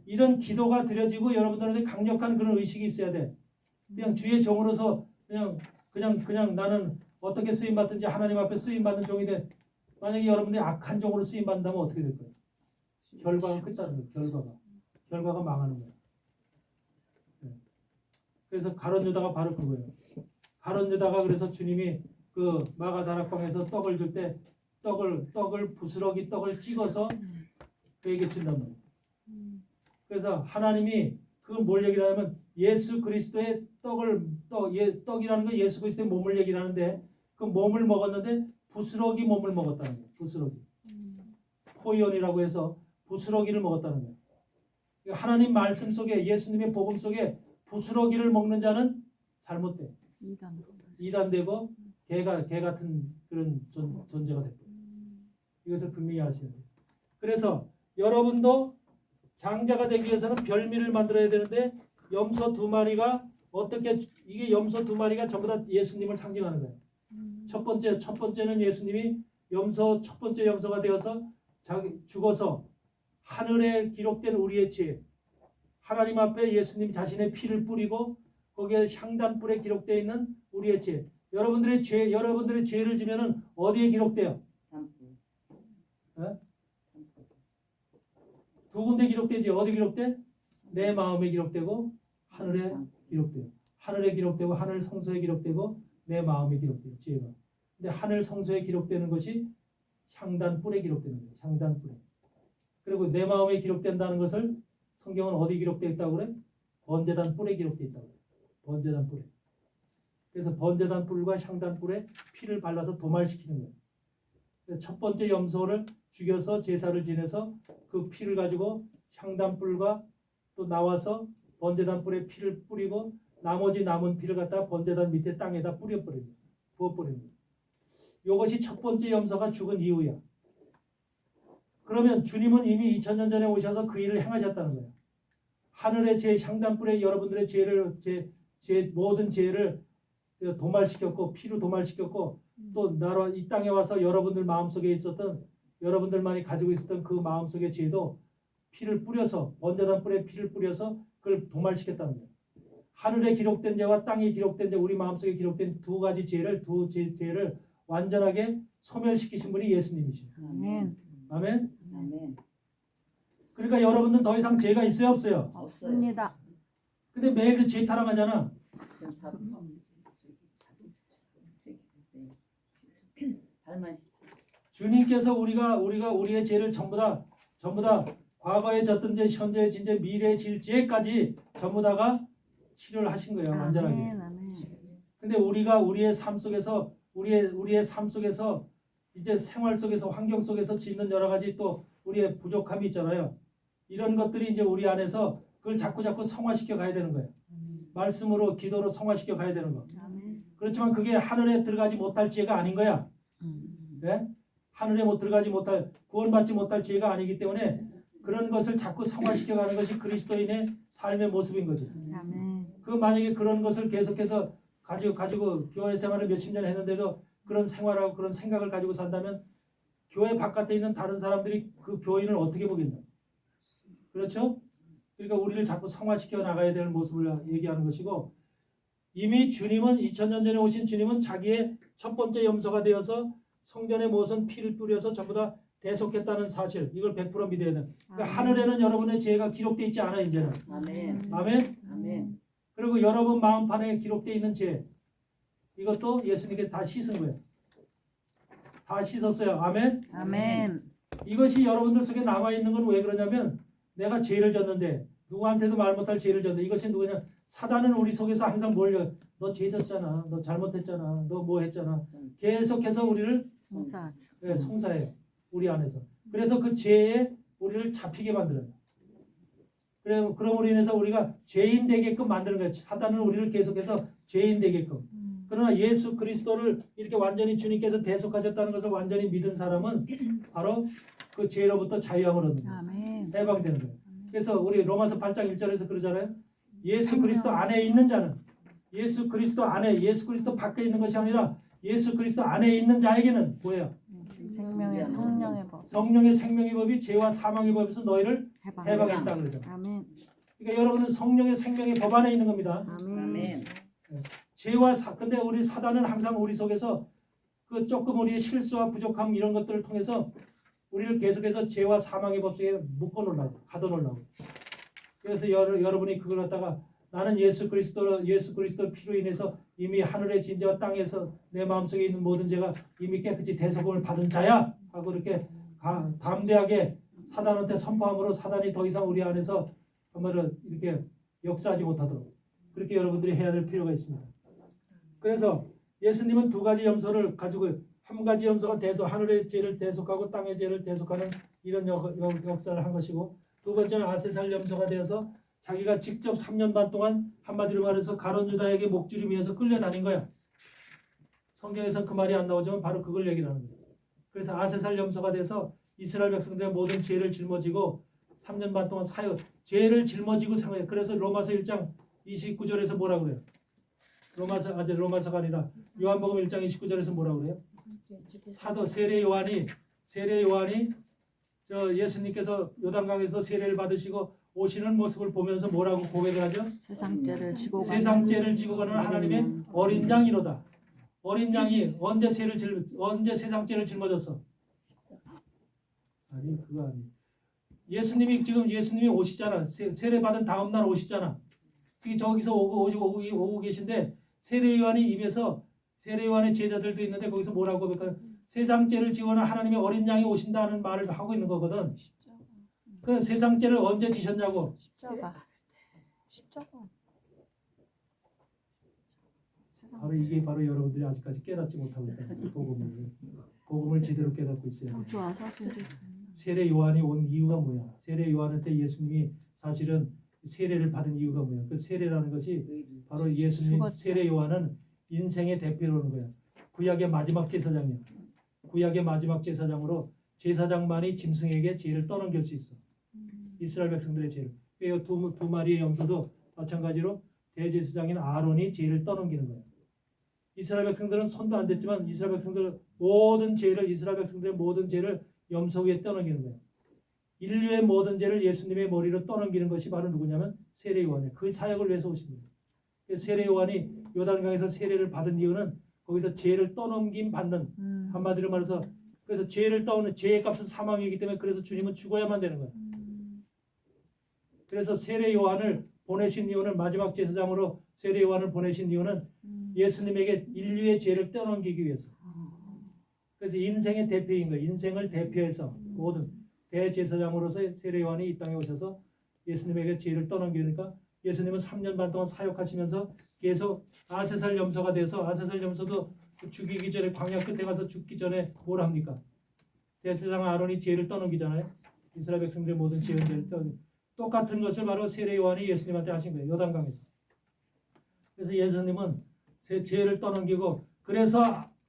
이런 기도가 드려지고 여러분들한테 강력한 그런 의식이 있어야 돼. 그냥 주의 종으로서 그냥 나는 어떻게 쓰임 받든지 하나님 앞에 쓰임 받는 종이 돼. 만약에 여러분들이 악한 종으로 쓰임 받는다면 어떻게 될 거예요? 결과가 끝나는 거예요. 결과가 망하는 거예요. 네. 그래서 가론 유다가 바로 그거예요. 가론 유다가 그래서 주님이 그 마가다락방에서 떡을 줄 때 떡을 부스러기 떡을 찍어서 그에게 준단 말이에요. 그래서 하나님이 그건 뭘 얘기를 하냐면 예수 그리스도의 떡이라는 건 예수 그리스도의 몸을 얘기를 하는데 그 몸을 먹었는데 부스러기 몸을 먹었다는 거예요. 부스러기. 포이온이라고 해서 부스러기를 먹었다는 거예요. 하나님 말씀 속에 예수님의 복음 속에 부스러기를 먹는 자는 잘못돼. 이단되고 개 같은 그런 존재가 됐고 이것을 분명히 아셔야 돼요. 그래서 여러분도 장자가 되기 위해서는 별미를 만들어야 되는데 염소 두 마리가 이게 염소 두 마리가 전부 다 예수님을 상징하는 거예요. 첫 번째는 예수님이 첫 번째 염소가 되어서 죽어서 하늘에 기록된 우리의 죄, 하나님 앞에 예수님 자신의 피를 뿌리고 거기에 향단불에 기록되어 있는 우리의 죄. 여러분들의 죄를 지면은 어디에 기록돼요? 단불. 예? 두 군데 기록되지. 어디 기록돼? 내 마음에 기록되고 하늘에 기록돼요. 하늘에 기록되고 하늘 성소에 기록되고 내 마음에 기록돼요. 죄가. 근데 하늘 성소에 기록되는 것이 향단불에 기록되는 거예요. 향단불에. 그리고 내 마음에 기록된다는 것을 성경은 어디 기록되어 있다고 그래? 번제단 뿔에 기록되어 있다고 그래. 번제단 뿔에. 그래서 번제단 뿔과 향단 뿔에 피를 발라서 도말시키는 거예요. 첫 번째 염소를 죽여서 제사를 지내서 그 피를 가지고 향단 뿔과 또 나와서 번제단 뿔에 피를 뿌리고 나머지 남은 피를 갖다 번제단 밑에 땅에다 뿌려버립니다. 부어버립니다. 이것이 첫 번째 염소가 죽은 이유야. 그러면 주님은 이미 2000년 전에 오셔서 그 일을 행하셨다는 거예요. 하늘의 제 향단불에 여러분들의 모든 죄를 도말시켰고 피로 도말시켰고 또 나라 이 땅에 와서 여러분들 마음속에 있었던 여러분들만이 가지고 있었던 그 마음속의 죄도 피를 뿌려서 번제단불에 피를 뿌려서 그걸 도말시켰다는 거예요. 하늘에 기록된 죄와 땅에 기록된 죄, 우리 마음속에 기록된 두 가지 죄를 완전하게 소멸시키신 분이 예수님이십니다. 아멘. 아멘. 아멘. 그러니까 여러분들 더 이상 죄가 있어요, 없어요? 없습니다. 근데 매일 그 죄 타령하잖아. 그럼 발만 씻자. 주님께서 우리의 죄를 전부 다 과거에 졌던 죄, 현재에 진 죄, 미래에 질 죄까지 전부 다가 치료를 하신 거예요, 완전하게. 아멘. 아멘. 근데 우리의 삶 속에서 우리의 삶 속에서 이제 생활 속에서 환경 속에서 짓는 여러 가지 또 우리의 부족함이 있잖아요. 이런 것들이 이제 우리 안에서 그걸 자꾸 성화시켜 가야 되는 거예요. 말씀으로 기도로 성화시켜 가야 되는 거. 아멘. 그렇지만 그게 하늘에 들어가지 못할 죄가 아닌 거야. 네? 하늘에 못 들어가지 못할 구원받지 못할 죄가 아니기 때문에 그런 것을 자꾸 성화시켜 가는 것이 그리스도인의 삶의 모습인 거지. 아멘. 그 만약에 그런 것을 계속해서 가지고 교회 생활을 몇십 년 했는데도 그런 생활하고 그런 생각을 가지고 산다면 교회 바깥에 있는 다른 사람들이 그 교인을 어떻게 보겠나? 그렇죠? 그러니까 우리를 자꾸 성화시켜 나가야 될 모습을 얘기하는 것이고 이미 주님은 2000년 전에 오신 주님은 자기의 첫 번째 염소가 되어서 성전에 모은 피를 뿌려서 전부 다 대속했다는 사실 이걸 100% 믿어야 돼. 그러니까 하늘에는 여러분의 죄가 기록되어 있지 않아 이제는. 아멘. 아멘. 아멘. 그리고 여러분 마음판에 기록되어 있는 죄 이것도 예수님께 다 씻은 거예요. 다 씻었어요. 아멘. 아멘. 이것이 여러분들 속에 남아있는 건 왜 그러냐면 내가 죄를 졌는데 누구한테도 말 못할 죄를 졌는데 이것이 누구냐? 사단은 우리 속에서 항상 몰려. 너 죄 졌잖아. 너 잘못했잖아. 너 뭐 했잖아. 계속해서 우리를 송사하죠. 송사해요. 우리 안에서. 그래서 그 죄에 우리를 잡히게 만들어요. 그럼으로 인해서 우리가 죄인 되게끔 만드는 거예요. 사단은 우리를 계속해서 죄인 되게끔. 그러나 예수 그리스도를 이렇게 완전히 주님께서 대속하셨다는 것을 완전히 믿은 사람은 바로 그 죄로부터 자유함을 얻는 거예요. 아멘. 해방되는 거예요. 그래서 우리 로마서 8장 1절에서 그러잖아요. 예수 그리스도 안에 있는 자는 예수 그리스도 안에 예수 그리스도 밖에 있는 것이 아니라 예수 그리스도 안에 있는 자에게는 뭐예요? 생명의 성령의 법. 성령의 생명의 법이 죄와 사망의 법에서 너희를 해방했다 그러죠. 아멘. 그러니까 여러분은 성령의 생명의 법 안에 있는 겁니다. 아멘. 근데 우리 사단은 항상 우리 속에서 그 조금 우리의 실수와 부족함 이런 것들을 통해서 우리를 계속해서 죄와 사망의 법 속에 묶어놓으려고 가둬놓으려고. 그래서 여러분이 그걸 갖다가 나는 예수 그리스도 피로 인해서 이미 하늘의 진죄와 땅에서 내 마음속에 있는 모든 죄가 이미 깨끗이 대속을 받은 자야 하고 이렇게 담대하게 사단한테 선포함으로 사단이 더 이상 우리 안에서 정말 이렇게 역사하지 못하도록 그렇게 여러분들이 해야 될 필요가 있습니다. 그래서 예수님은 두 가지 염소를 가지고 한 가지 염소가 하늘의 죄를 대속하고 땅의 죄를 대속하는 이런 역사를 한 것이고 두 번째는 아세살 염소가 되어서 자기가 직접 3년 반 동안 한마디로 말해서 가룟 유다에게 목줄임이어서 끌려다닌 거야. 성경에서는 그 말이 안 나오지만 바로 그걸 얘기하는 거예요. 그래서 아세살 염소가 돼서 이스라엘 백성들의 모든 죄를 짊어지고 3년 반 동안 죄를 짊어지고 생활해. 그래서 로마서 1장 29절에서 뭐라 그래요? 로마서가 아니라 요한복음 1장 29절에서 뭐라 그래요? 사도 세례 요한이 저 예수님께서 요단강에서 세례를 받으시고 오시는 모습을 보면서 뭐라고 고백을 하죠? 세상죄를 지고 가는 세상죄를 지고 가는 하나님의 어린 양이로다. 어린 양이 언제 세상죄를 짊어졌어? 아니 그거 아니. 예수님이 오시잖아. 세례 받은 다음 날 오시잖아. 저기서 오고 계신데 세례 요한이 입에서 세례 요한의 제자들도 있는데 거기서 뭐라고 고백하는 세상죄를 지고 가는 하나님의 어린 양이 오신다는 말을 하고 있는 거거든. 그 세상죄를 언제 지셨냐고. 십자가. 바로 이게 바로 여러분들이 아직까지 깨닫지 못하고 있다. 복음을 제대로 깨닫고 있어야 돼. 좋아서 세례. 세례 요한이 온 이유가 뭐야? 세례 요한한테 예수님이 사실은 세례를 받은 이유가 뭐야? 그 세례라는 것이 바로 예수님 죽었다. 세례 요한은 인생의 대표로는 거야. 구약의 마지막 제사장이야. 구약의 마지막 제사장으로 제사장만이 짐승에게 죄를 떠넘길 수 있어. 이스라엘 백성들의 죄를. 두 마리의 염소도 마찬가지로 대제사장인 아론이 죄를 떠넘기는 거야. 이스라엘 백성들은 손도 안 댔지만 이스라엘 백성들 이스라엘 백성들의 모든 죄를 염소 위에 떠넘기는 거야. 인류의 모든 죄를 예수님의 머리로 떠넘기는 것이 바로 누구냐면 세례 요한이야. 그 사역을 위해서 오신 거예요. 그래서 세례 요한이 요단강에서 세례를 받은 이유는 거기서 죄를 떠넘김 받는 한마디로 말해서 그래서 죄를 떠오는 죄의 값은 사망이기 때문에 그래서 주님은 죽어야만 되는 거예요. 그래서 세례 요한을 보내신 이유는 마지막 제사장으로 세례 요한을 보내신 이유는 예수님에게 인류의 죄를 떠넘기기 위해서. 그래서 인생의 대표인 거예요. 인생을 대표해서 모든 대제사장으로서 세례 요한이 이 땅에 오셔서 예수님에게 죄를 떠넘기니까 예수님은 3년 반 동안 사역하시면서 계속 아세살 염소가 돼서 아세살 염소도 죽이기 전에 광야 끝에 가서 죽기 전에 뭘 합니까? 대제사장 아론이 죄를 떠넘기잖아요. 이스라엘 백성들의 모든 죄를 떠넘기. 똑같은 것을 바로 세례 요한이 예수님한테 하신 거예요. 요단강에서. 그래서 예수님은 죄를 떠넘기고 그래서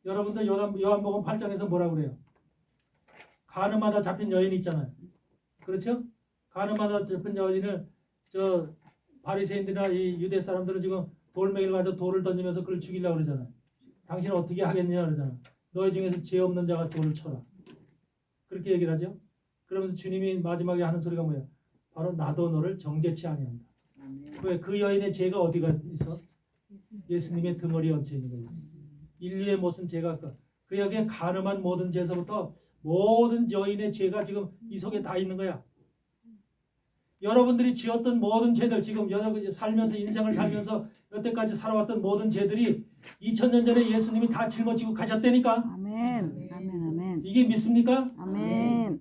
여러분들 요한복음 8장에서 뭐라고 그래요? 가늠하다 잡힌 여인 있잖아요. 그렇죠? 가늠하다 잡힌 여인을 저 바리새인들이나 이 유대 사람들은 지금 돌멩이를 가지고 돌을 던지면서 그를 죽이려고 그러잖아요. 당신은 어떻게 하겠냐 그러잖아. 너희 중에서 죄 없는 자가 돌을 쳐라. 그렇게 얘기를 하죠. 그러면서 주님이 마지막에 하는 소리가 뭐예요? 바로 나도 너를 정죄치 아니한다. 왜? 그 여인의 죄가 어디가 있어? 예수님의 등허리에 얹혀 있는 거예요. 인류의 모든 죄가 그 여기에 가늠한 모든 죄에서부터 모든 여인의 죄가 지금 이 속에 다 있는 거야. 여러분들이 지었던 모든 죄들 지금 살면서 인생을 살면서 여태까지 살아왔던 모든 죄들이 2000년 전에 예수님이 다 짊어지고 가셨다니까. 아멘. 아멘. 이게 믿습니까? 아멘.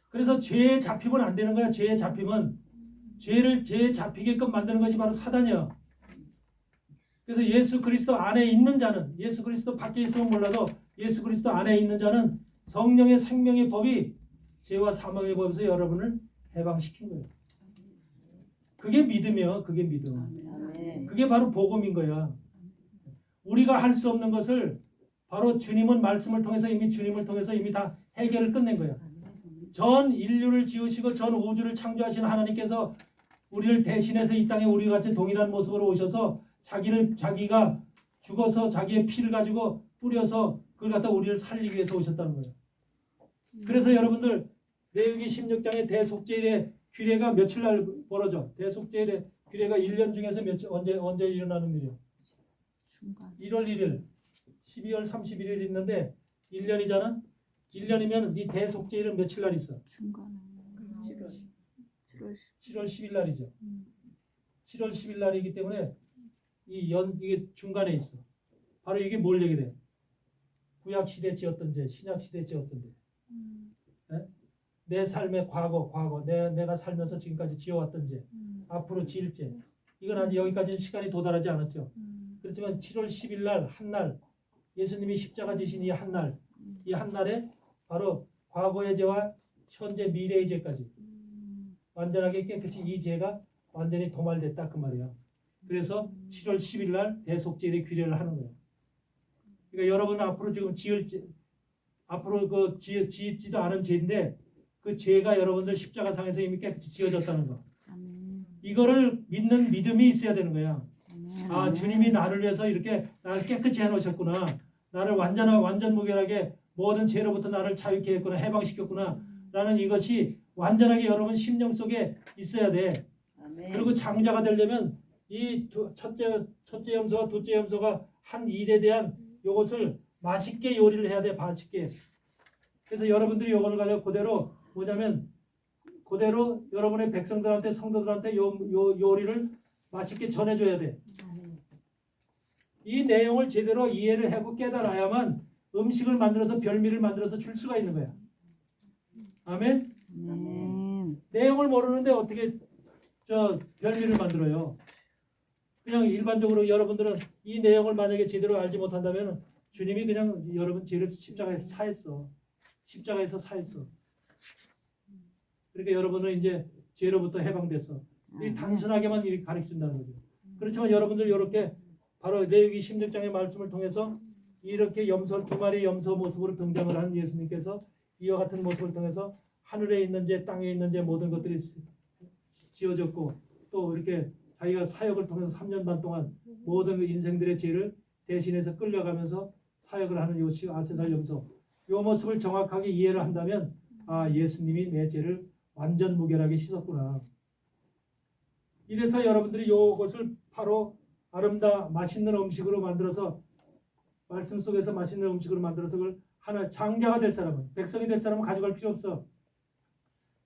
그래서 죄에 잡히면 안 되는 거야. 죄에 잡히면 죄에 잡히게끔 만드는 것이 바로 사단이야. 그래서 예수 그리스도 안에 있는 자는 예수 그리스도 밖에 있으면 몰라도 예수 그리스도 안에 있는 자는 성령의 생명의 법이 죄와 사망의 법에서 여러분을 해방시킨 거예요. 그게 믿음이요. 그게 믿음. 그게 바로 복음인 거야. 우리가 할 수 없는 것을 바로 주님은 말씀을 통해서 이미 다 해결을 끝낸 거야. 전 인류를 지으시고 전 우주를 창조하신 하나님께서 우리를 대신해서 이 땅에 우리 같이 동일한 모습으로 오셔서 자기가 죽어서 자기의 피를 가지고 뿌려서 그걸 갖다 우리를 살리기 위해서 오셨다는 거예요. 그래서 여러분들 레위기 16장의 대속죄일의 규례가 며칠 날 벌어져? 대속죄일의 규례가 1년 중에서 언제 일어나는 일이요? 1월 1일, 12월 31일 있는데 1년이잖아? 1년이면 이 대속죄일은 며칠 날 있어? 7월 10일 날이죠. 7월 10일 날이기 때문에 이게 중간에 있어. 바로 이게 뭘 얘기를 해? 구약 시대 지었던 죄, 신약 시대 지었던 죄. 네? 내 삶의 과거, 내가 살면서 지금까지 지어왔던 죄, 앞으로 지을 죄. 이건 아직 여기까지는 시간이 도달하지 않았죠. 그렇지만 7월 10일 날 한날 예수님이 십자가 지신 이 한날에 바로 과거의 죄와 현재 미래의 죄까지 완전하게 깨끗이 이 죄가 완전히 도말됐다 그 말이야. 그래서 7월 10일 날 대속죄일의 규례를 하는 거예요. 그러니까 여러분은 앞으로 지금 지지도 않은 죄인데 그 죄가 여러분들 십자가상에서 이미 깨끗이 지어졌다는 거. 이거를 믿는 믿음이 있어야 되는 거야. 아, 주님이 나를 위해서 이렇게 나를 깨끗이 해놓으셨구나. 나를 완전 무결하게 모든 죄로부터 나를 자유케 했구나, 해방시켰구나 라는 이것이 완전하게 여러분 심령 속에 있어야 돼. 아멘. 그리고 장자가 되려면 이 첫째 염소와 둘째 염소가 한 일에 대한 이것을 맛있게 요리를 해야 돼. 맛있게. 그래서 여러분들이 이걸 가지고 그대로 뭐냐면 그대로 여러분의 백성들한테 성도들한테 요 요리를 맛있게 전해줘야 돼. 이 내용을 제대로 이해를 하고 깨달아야만 음식을 만들어서 별미를 만들어서 줄 수가 있는 거야. 아멘. 아멘. 내용을 모르는데 어떻게 저 별미를 만들어요? 그냥 일반적으로 여러분들은 이 내용을 만약에 제대로 알지 못한다면 주님이 그냥 여러분 죄를 십자가에서 사했어. 십자가에서 사했어. 그러니까 여러분은 이제 죄로부터 해방됐어. 이 단순하게만 이렇게 가르쳐준다는 거죠. 그렇지만 여러분들 이렇게 바로 레위기 16장의 말씀을 통해서 이렇게 염소 두 마리 염소 모습으로 등장을 한 예수님께서 이와 같은 모습을 통해서 하늘에 있는 자 땅에 있는 자 모든 것들이 지어졌고 또 이렇게 자기가 사역을 통해서 3년 반 동안 모든 그 인생들의 죄를 대신해서 끌려가면서 사역을 하는 요 아세살 염소 요 모습을 정확하게 이해를 한다면 아 예수님이 내 죄를 완전 무결하게 씻었구나. 이래서 여러분들이 요것을 바로 맛있는 음식으로 만들어서 말씀 속에서 맛있는 음식으로 만들어서 그걸 하나 장자가 될 사람은 백성이 될 사람은 가져갈 필요 없어.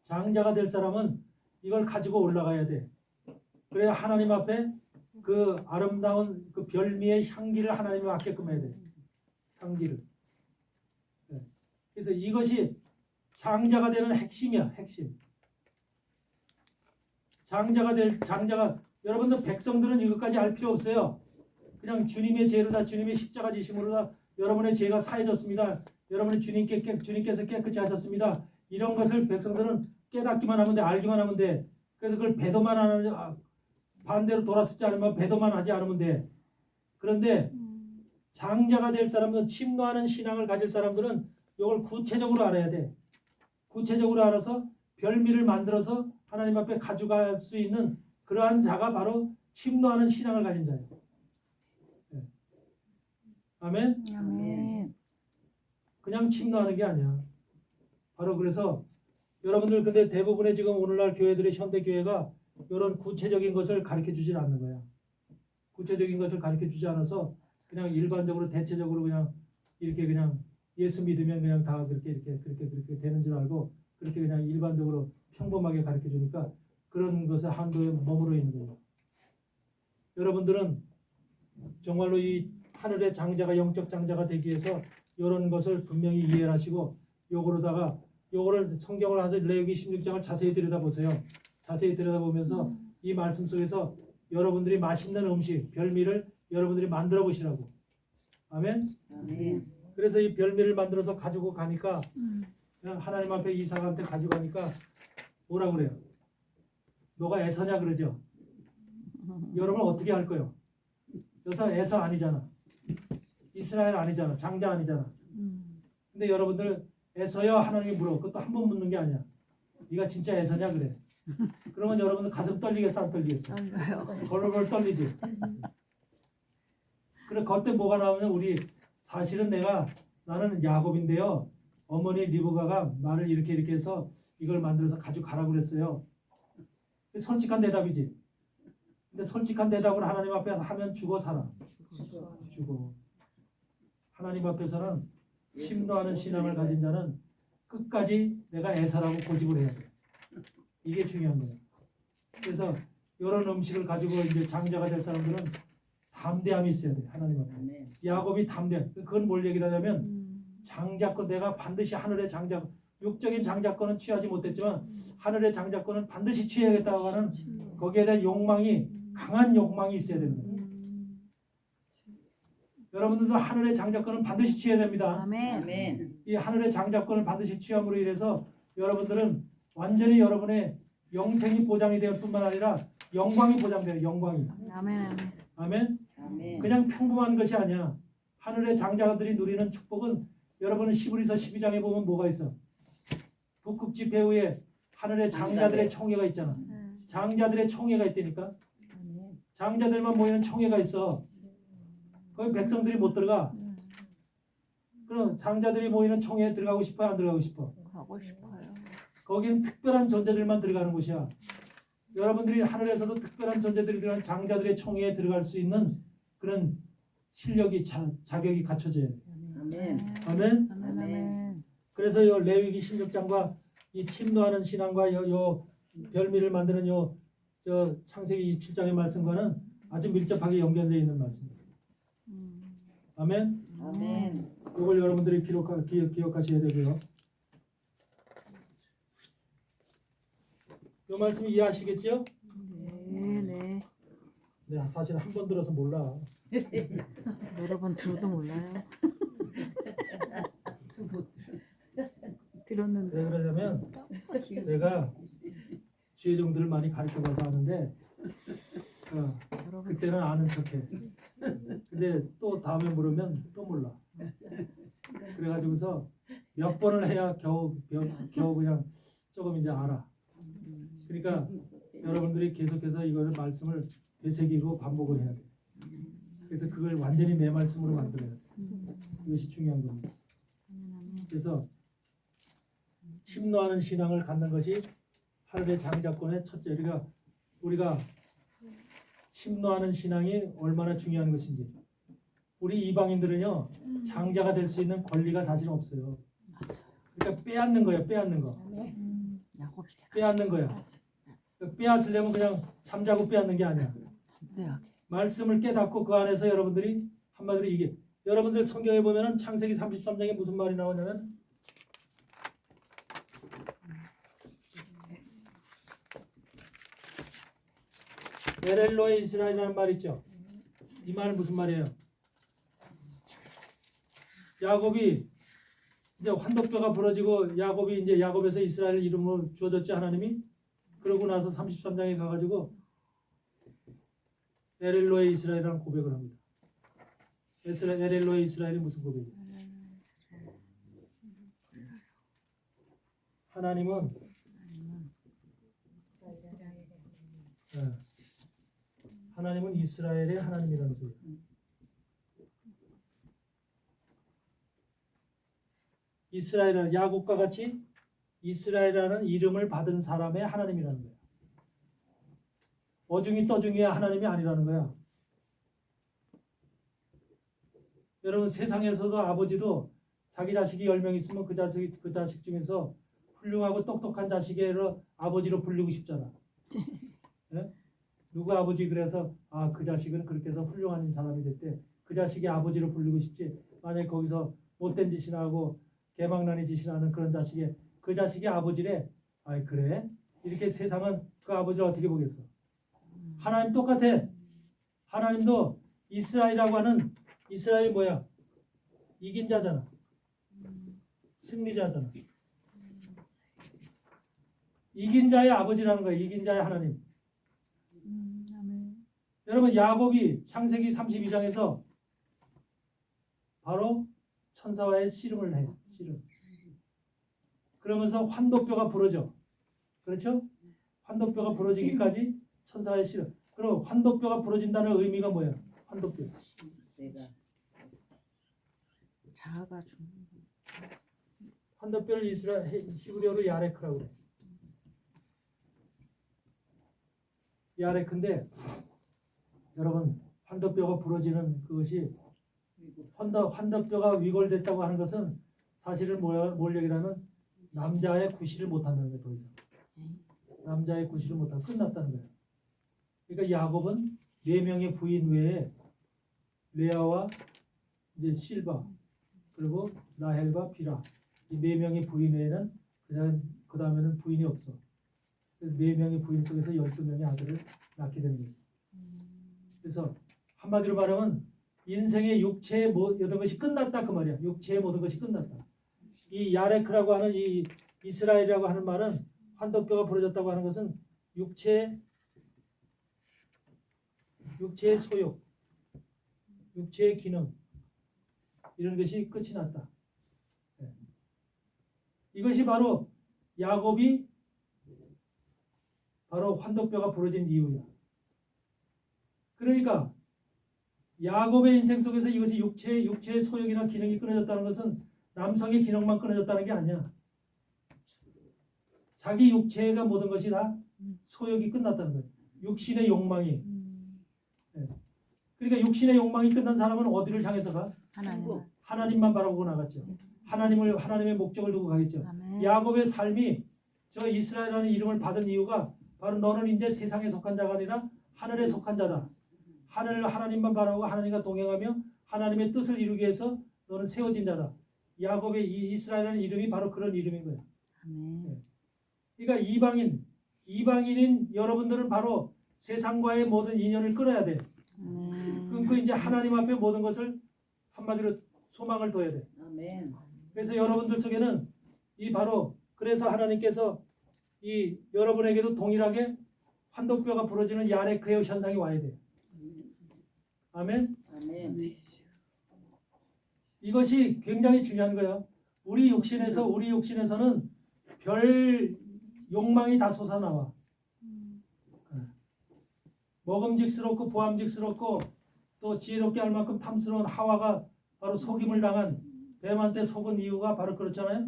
장자가 될 사람은 이걸 가지고 올라가야 돼. 그래야 하나님 앞에 그 아름다운 그 별미의 향기를 하나님에 맡게끔 해야 돼. 향기를. 네. 그래서 이것이 장자가 되는 핵심이야. 핵심. 장자가 여러분들 백성들은 이것까지 알 필요 없어요. 그냥 주님의 죄로다 주님의 십자가 지심으로다 여러분의 죄가 사해졌습니다. 여러분의 주님께서 깨끗이 하셨습니다. 이런 것을 백성들은 깨닫기만 하면 돼. 알기만 하면 돼. 그래서 그걸 배도만 하는 반대로 돌아서지 않으면 배도만 하지 않으면 돼. 그런데 장자가 될 사람들은 침노하는 신앙을 가질 사람들은 이걸 구체적으로 알아야 돼. 구체적으로 알아서 별미를 만들어서 하나님 앞에 가져갈 수 있는 그러한 자가 바로 침노하는 신앙을 가진 자예요. 네. 아멘. 아멘. 그냥 침노하는 게 아니야. 바로 그래서 여러분들 근데 대부분의 지금 오늘날 교회들의 현대 교회가 이런 구체적인 것을 가르쳐 주질 않는 거야. 구체적인 것을 가르쳐 주지 않아서 그냥 일반적으로 대체적으로 그냥 이렇게 그냥 예수 믿으면 그냥 다 그렇게 되는 줄 알고 그렇게 그냥 일반적으로 평범하게 가르쳐 주니까 그런 것에 한도에 머물러 있는 거예요. 여러분들은 정말로 이 하늘의 장자가 영적 장자가 되기 위해서 이런 것을 분명히 이해를 하시고 요거를 성경을 하서 레위기 16장을 자세히 들여다보세요. 자세히 들여다보면서 이 말씀 속에서 여러분들이 맛있는 음식, 별미를 여러분들이 만들어 보시라고. 아멘. 아멘. 그래서 이 별미를 만들어서 가지고 가니까 그냥 하나님 앞에 이사가한테 가지고 가니까 뭐라 그래요? 너가 에서냐 그러죠. 여러분 어떻게 할 거예요? 여기서 에서 아니잖아. 이스라엘 아니잖아. 장자 아니잖아. 근데 여러분들 에서요 하나님이 물어. 그것도 한 번 묻는 게 아니야. 네가 진짜 에서냐 그래. 그러면 여러분들 가슴 떨리겠어 안 떨리겠어? 벌벌 떨리지. 그래 그때 뭐가 나오면 우리 사실은 나는 야곱인데요. 어머니 리브가가 나를 이렇게 해서 이걸 만들어서 가지고 가라고 그랬어요. 솔직한 대답이지. 근데 솔직한 대답을 하나님 앞에 하면 죽어 살아. 죽어. 하나님 앞에서는 침노하는 신앙을 가진 자는 끝까지 내가 에서라고 고집을 해야 돼. 이게 중요한 거예요. 그래서 이런 음식을 가지고 이제 장자가 될 사람들은 담대함이 있어야 돼. 하나님 앞에. 아멘. 야곱이 담대. 그건 뭘 얘기를 하냐면 장자권 내가 반드시 하늘의 장자권 육적인 장자권은 취하지 못했지만 하늘의 장자권은 반드시 취해야겠다고 하는 거기에 대한 욕망이 강한 욕망이 있어야 되는 거예요. 여러분들도 하늘의 장자권은 반드시 취해야 됩니다. 아멘. 아멘. 이 하늘의 장자권을 반드시 취함으로 인해서 여러분들은 완전히 여러분의 영생이 보장이 될 뿐만 아니라 영광이 보장돼요. 영광이. 아멘. 아멘. 아멘. 그냥 평범한 것이 아니야. 하늘의 장자들이 누리는 축복은 여러분은 히브리서 12장에 보면 뭐가 있어? 북극지 배후에 하늘의 장자들의 총회가 있잖아. 장자들의 총회가 있다니까. 장자들만 모이는 총회가 있어. 거기 백성들이 못 들어가. 그럼 장자들이 모이는 총회에 들어가고 싶어요? 안 들어가고 싶어? 가고 싶어요. 거기는 특별한 존재들만 들어가는 곳이야. 여러분들이 하늘에서도 특별한 존재들이 들어간 장자들의 총회에 들어갈 수 있는 그런 실력이 자격이 갖춰져야 돼. 아멘. 아멘. 아멘. 아멘. 그래서 요 레위기 16장과 이 침노하는 신앙과 요 별미를 만드는 저 창세기 27장의 말씀과는 아주 밀접하게 연결되어 있는 말씀입니다. 아멘. 아멘. 이걸 여러분들이 기억하셔야 되고요. 이 말씀 이해하시겠죠? 네, 네. 네, 사실 한 번 들어서 몰라. 여러 번 들어도 몰라요. 들었는데. 왜 그러냐면 내가 주의종들을 많이 가르쳐봐서 아는데 여러 번 그때는 아는 척해. 근데 또 다음에 물으면 또 몰라. 그래가지고서 몇 번을 해야 겨우 그냥 조금 이제 알아. 그러니까 여러분들이 계속해서 이거를 말씀을 되새기고 반복을 해야 돼. 그래서 그걸 완전히 내 말씀으로 만들어야 돼. 이것이 중요한 겁니다. 그래서 침노하는 신앙을 갖는 것이 하늘의 장자권의 첫째. 우리가 침노하는 신앙이 얼마나 중요한 것인지. 우리 이방인들은요 장자가 될 수 있는 권리가 사실 없어요. 그러니까 빼앗는 거야, 빼앗는 거. 야곱이 빼앗는 거야. 빼앗으려면 그냥 잠자고 빼앗는 게 아니야. 담대하게. 말씀을 깨닫고 그 안에서 여러분들이 한마디로 이게 여러분들 성경에 보면은 창세기 33장에 무슨 말이 나오냐면 에렐로의 이스라엘이라는 말 있죠. 이 말은 무슨 말이에요? 야곱이 이제 환도뼈가 부러지고 야곱이 이제 야곱에서 이스라엘 이름으로 주어졌지 하나님이. 그러고 나서 33장에 가가지고 에렐로의 이스라엘이라는 고백을 합니다. 에렐로의 이스라엘이 무슨 고백이에요? 하나님은 하나님은 이스라엘의 하나님이라는 소리예요. 이스라엘은 야곱과 같이 이스라엘이라는 이름을 받은 사람의 하나님이라는 거예요. 어중이 떠중이의 하나님이 아니라는 거야. 여러분 세상에서도 아버지도 자기 자식이 10명 있으면 그 자식 중에서 훌륭하고 똑똑한 자식으로 아버지로 불리고 싶잖아. 네? 누구 아버지 그래서 그 자식은 그렇게 해서 훌륭한 사람이 됐대. 그 자식이 아버지로 불리고 싶지. 만약에 거기서 못된 짓이나 하고 개망나니 짓이나 하는 그런 그 자식이 아버지래. 그래? 이렇게 세상은 그 아버지를 어떻게 보겠어? 하나님 똑같아. 하나님도 이스라엘이라고 하는 이스라엘이 뭐야? 이긴 자잖아. 승리자잖아. 이긴 자의 아버지라는 거야. 이긴 자의 하나님. 여러분 야곱이 창세기 32장에서 바로 천사와의 씨름을 해요. 씨름. 그러면서 환도뼈가 부러져. 그렇죠? 환도뼈가 부러지기까지 천사와의 씨름. 그럼 환도뼈가 부러진다는 의미가 뭐야? 환도뼈. 내가 자아가 죽는 환도뼈를 히브리어로 야레크라고 그래. 야레크인데 여러분 환도뼈가 부러지는 그것이 환도뼈가 위골됐다고 하는 것은 사실은 뭘 얘기하면 남자의 구실을 못한다는 거예요. 더 이상 남자의 구실을 못하고 끝났다는 거예요. 그러니까 야곱은 4명의 부인 외에 레아와 이제 실바 그리고 라헬과 비라 이 4명의 부인 외에는 그 다음에는 부인이 없어. 4명의 부인 속에서 12명의 아들을 낳게 되는 거예요. 그래서 한마디로 말하면 인생의 육체의 모든 것이 끝났다 그 말이야. 육체의 모든 것이 끝났다. 이 야레크라고 하는 이 이스라엘이라고 하는 말은 환도뼈가 부러졌다고 하는 것은 육체의 소욕, 육체의 기능 이런 것이 끝이 났다. 이것이 바로 야곱이 바로 환도뼈가 부러진 이유야. 그러니까 야곱의 인생 속에서 이것이 육체의 소욕이나 기능이 끊어졌다는 것은 남성의 기능만 끊어졌다는 게 아니야. 자기 육체가 모든 것이 다 소욕이 끝났다는 거예요. 육신의 욕망이. 그러니까 육신의 욕망이 끝난 사람은 어디를 향해서 가? 하나님. 하나님만 바라보고 나갔죠. 하나님의 목적을 두고 가겠죠. 아멘. 야곱의 삶이 저 이스라엘이라는 이름을 받은 이유가 바로 너는 이제 세상에 속한 자가 아니라 하늘에 속한 자다. 하나님만 바라보고 하나님과 동행하며 하나님의 뜻을 이루기 위해서 너는 세워진 자다. 야곱의 이 이스라엘이라는 이름이 바로 그런 이름인 거예요. 아멘. 그러니까 이방인인 여러분들은 바로 세상과의 모든 인연을 끊어야 돼. 아멘. 끊고 이제 하나님 앞에 모든 것을 한마디로 소망을 둬야 돼. 아멘. 그래서 여러분들 속에는 이 바로 그래서 하나님께서 이 여러분에게도 동일하게 환도뼈가 부러지는 야레크의 현상이 와야 돼. 아멘. 아멘. 이것이 굉장히 중요한 거예요. 우리 육신에서는 별 욕망이 다 솟아나와. 먹음직스럽고 보암직스럽고 또 지혜롭게 할 만큼 탐스러운 하와가 바로 속임을 당한 뱀한테 속은 이유가 바로 그렇잖아요.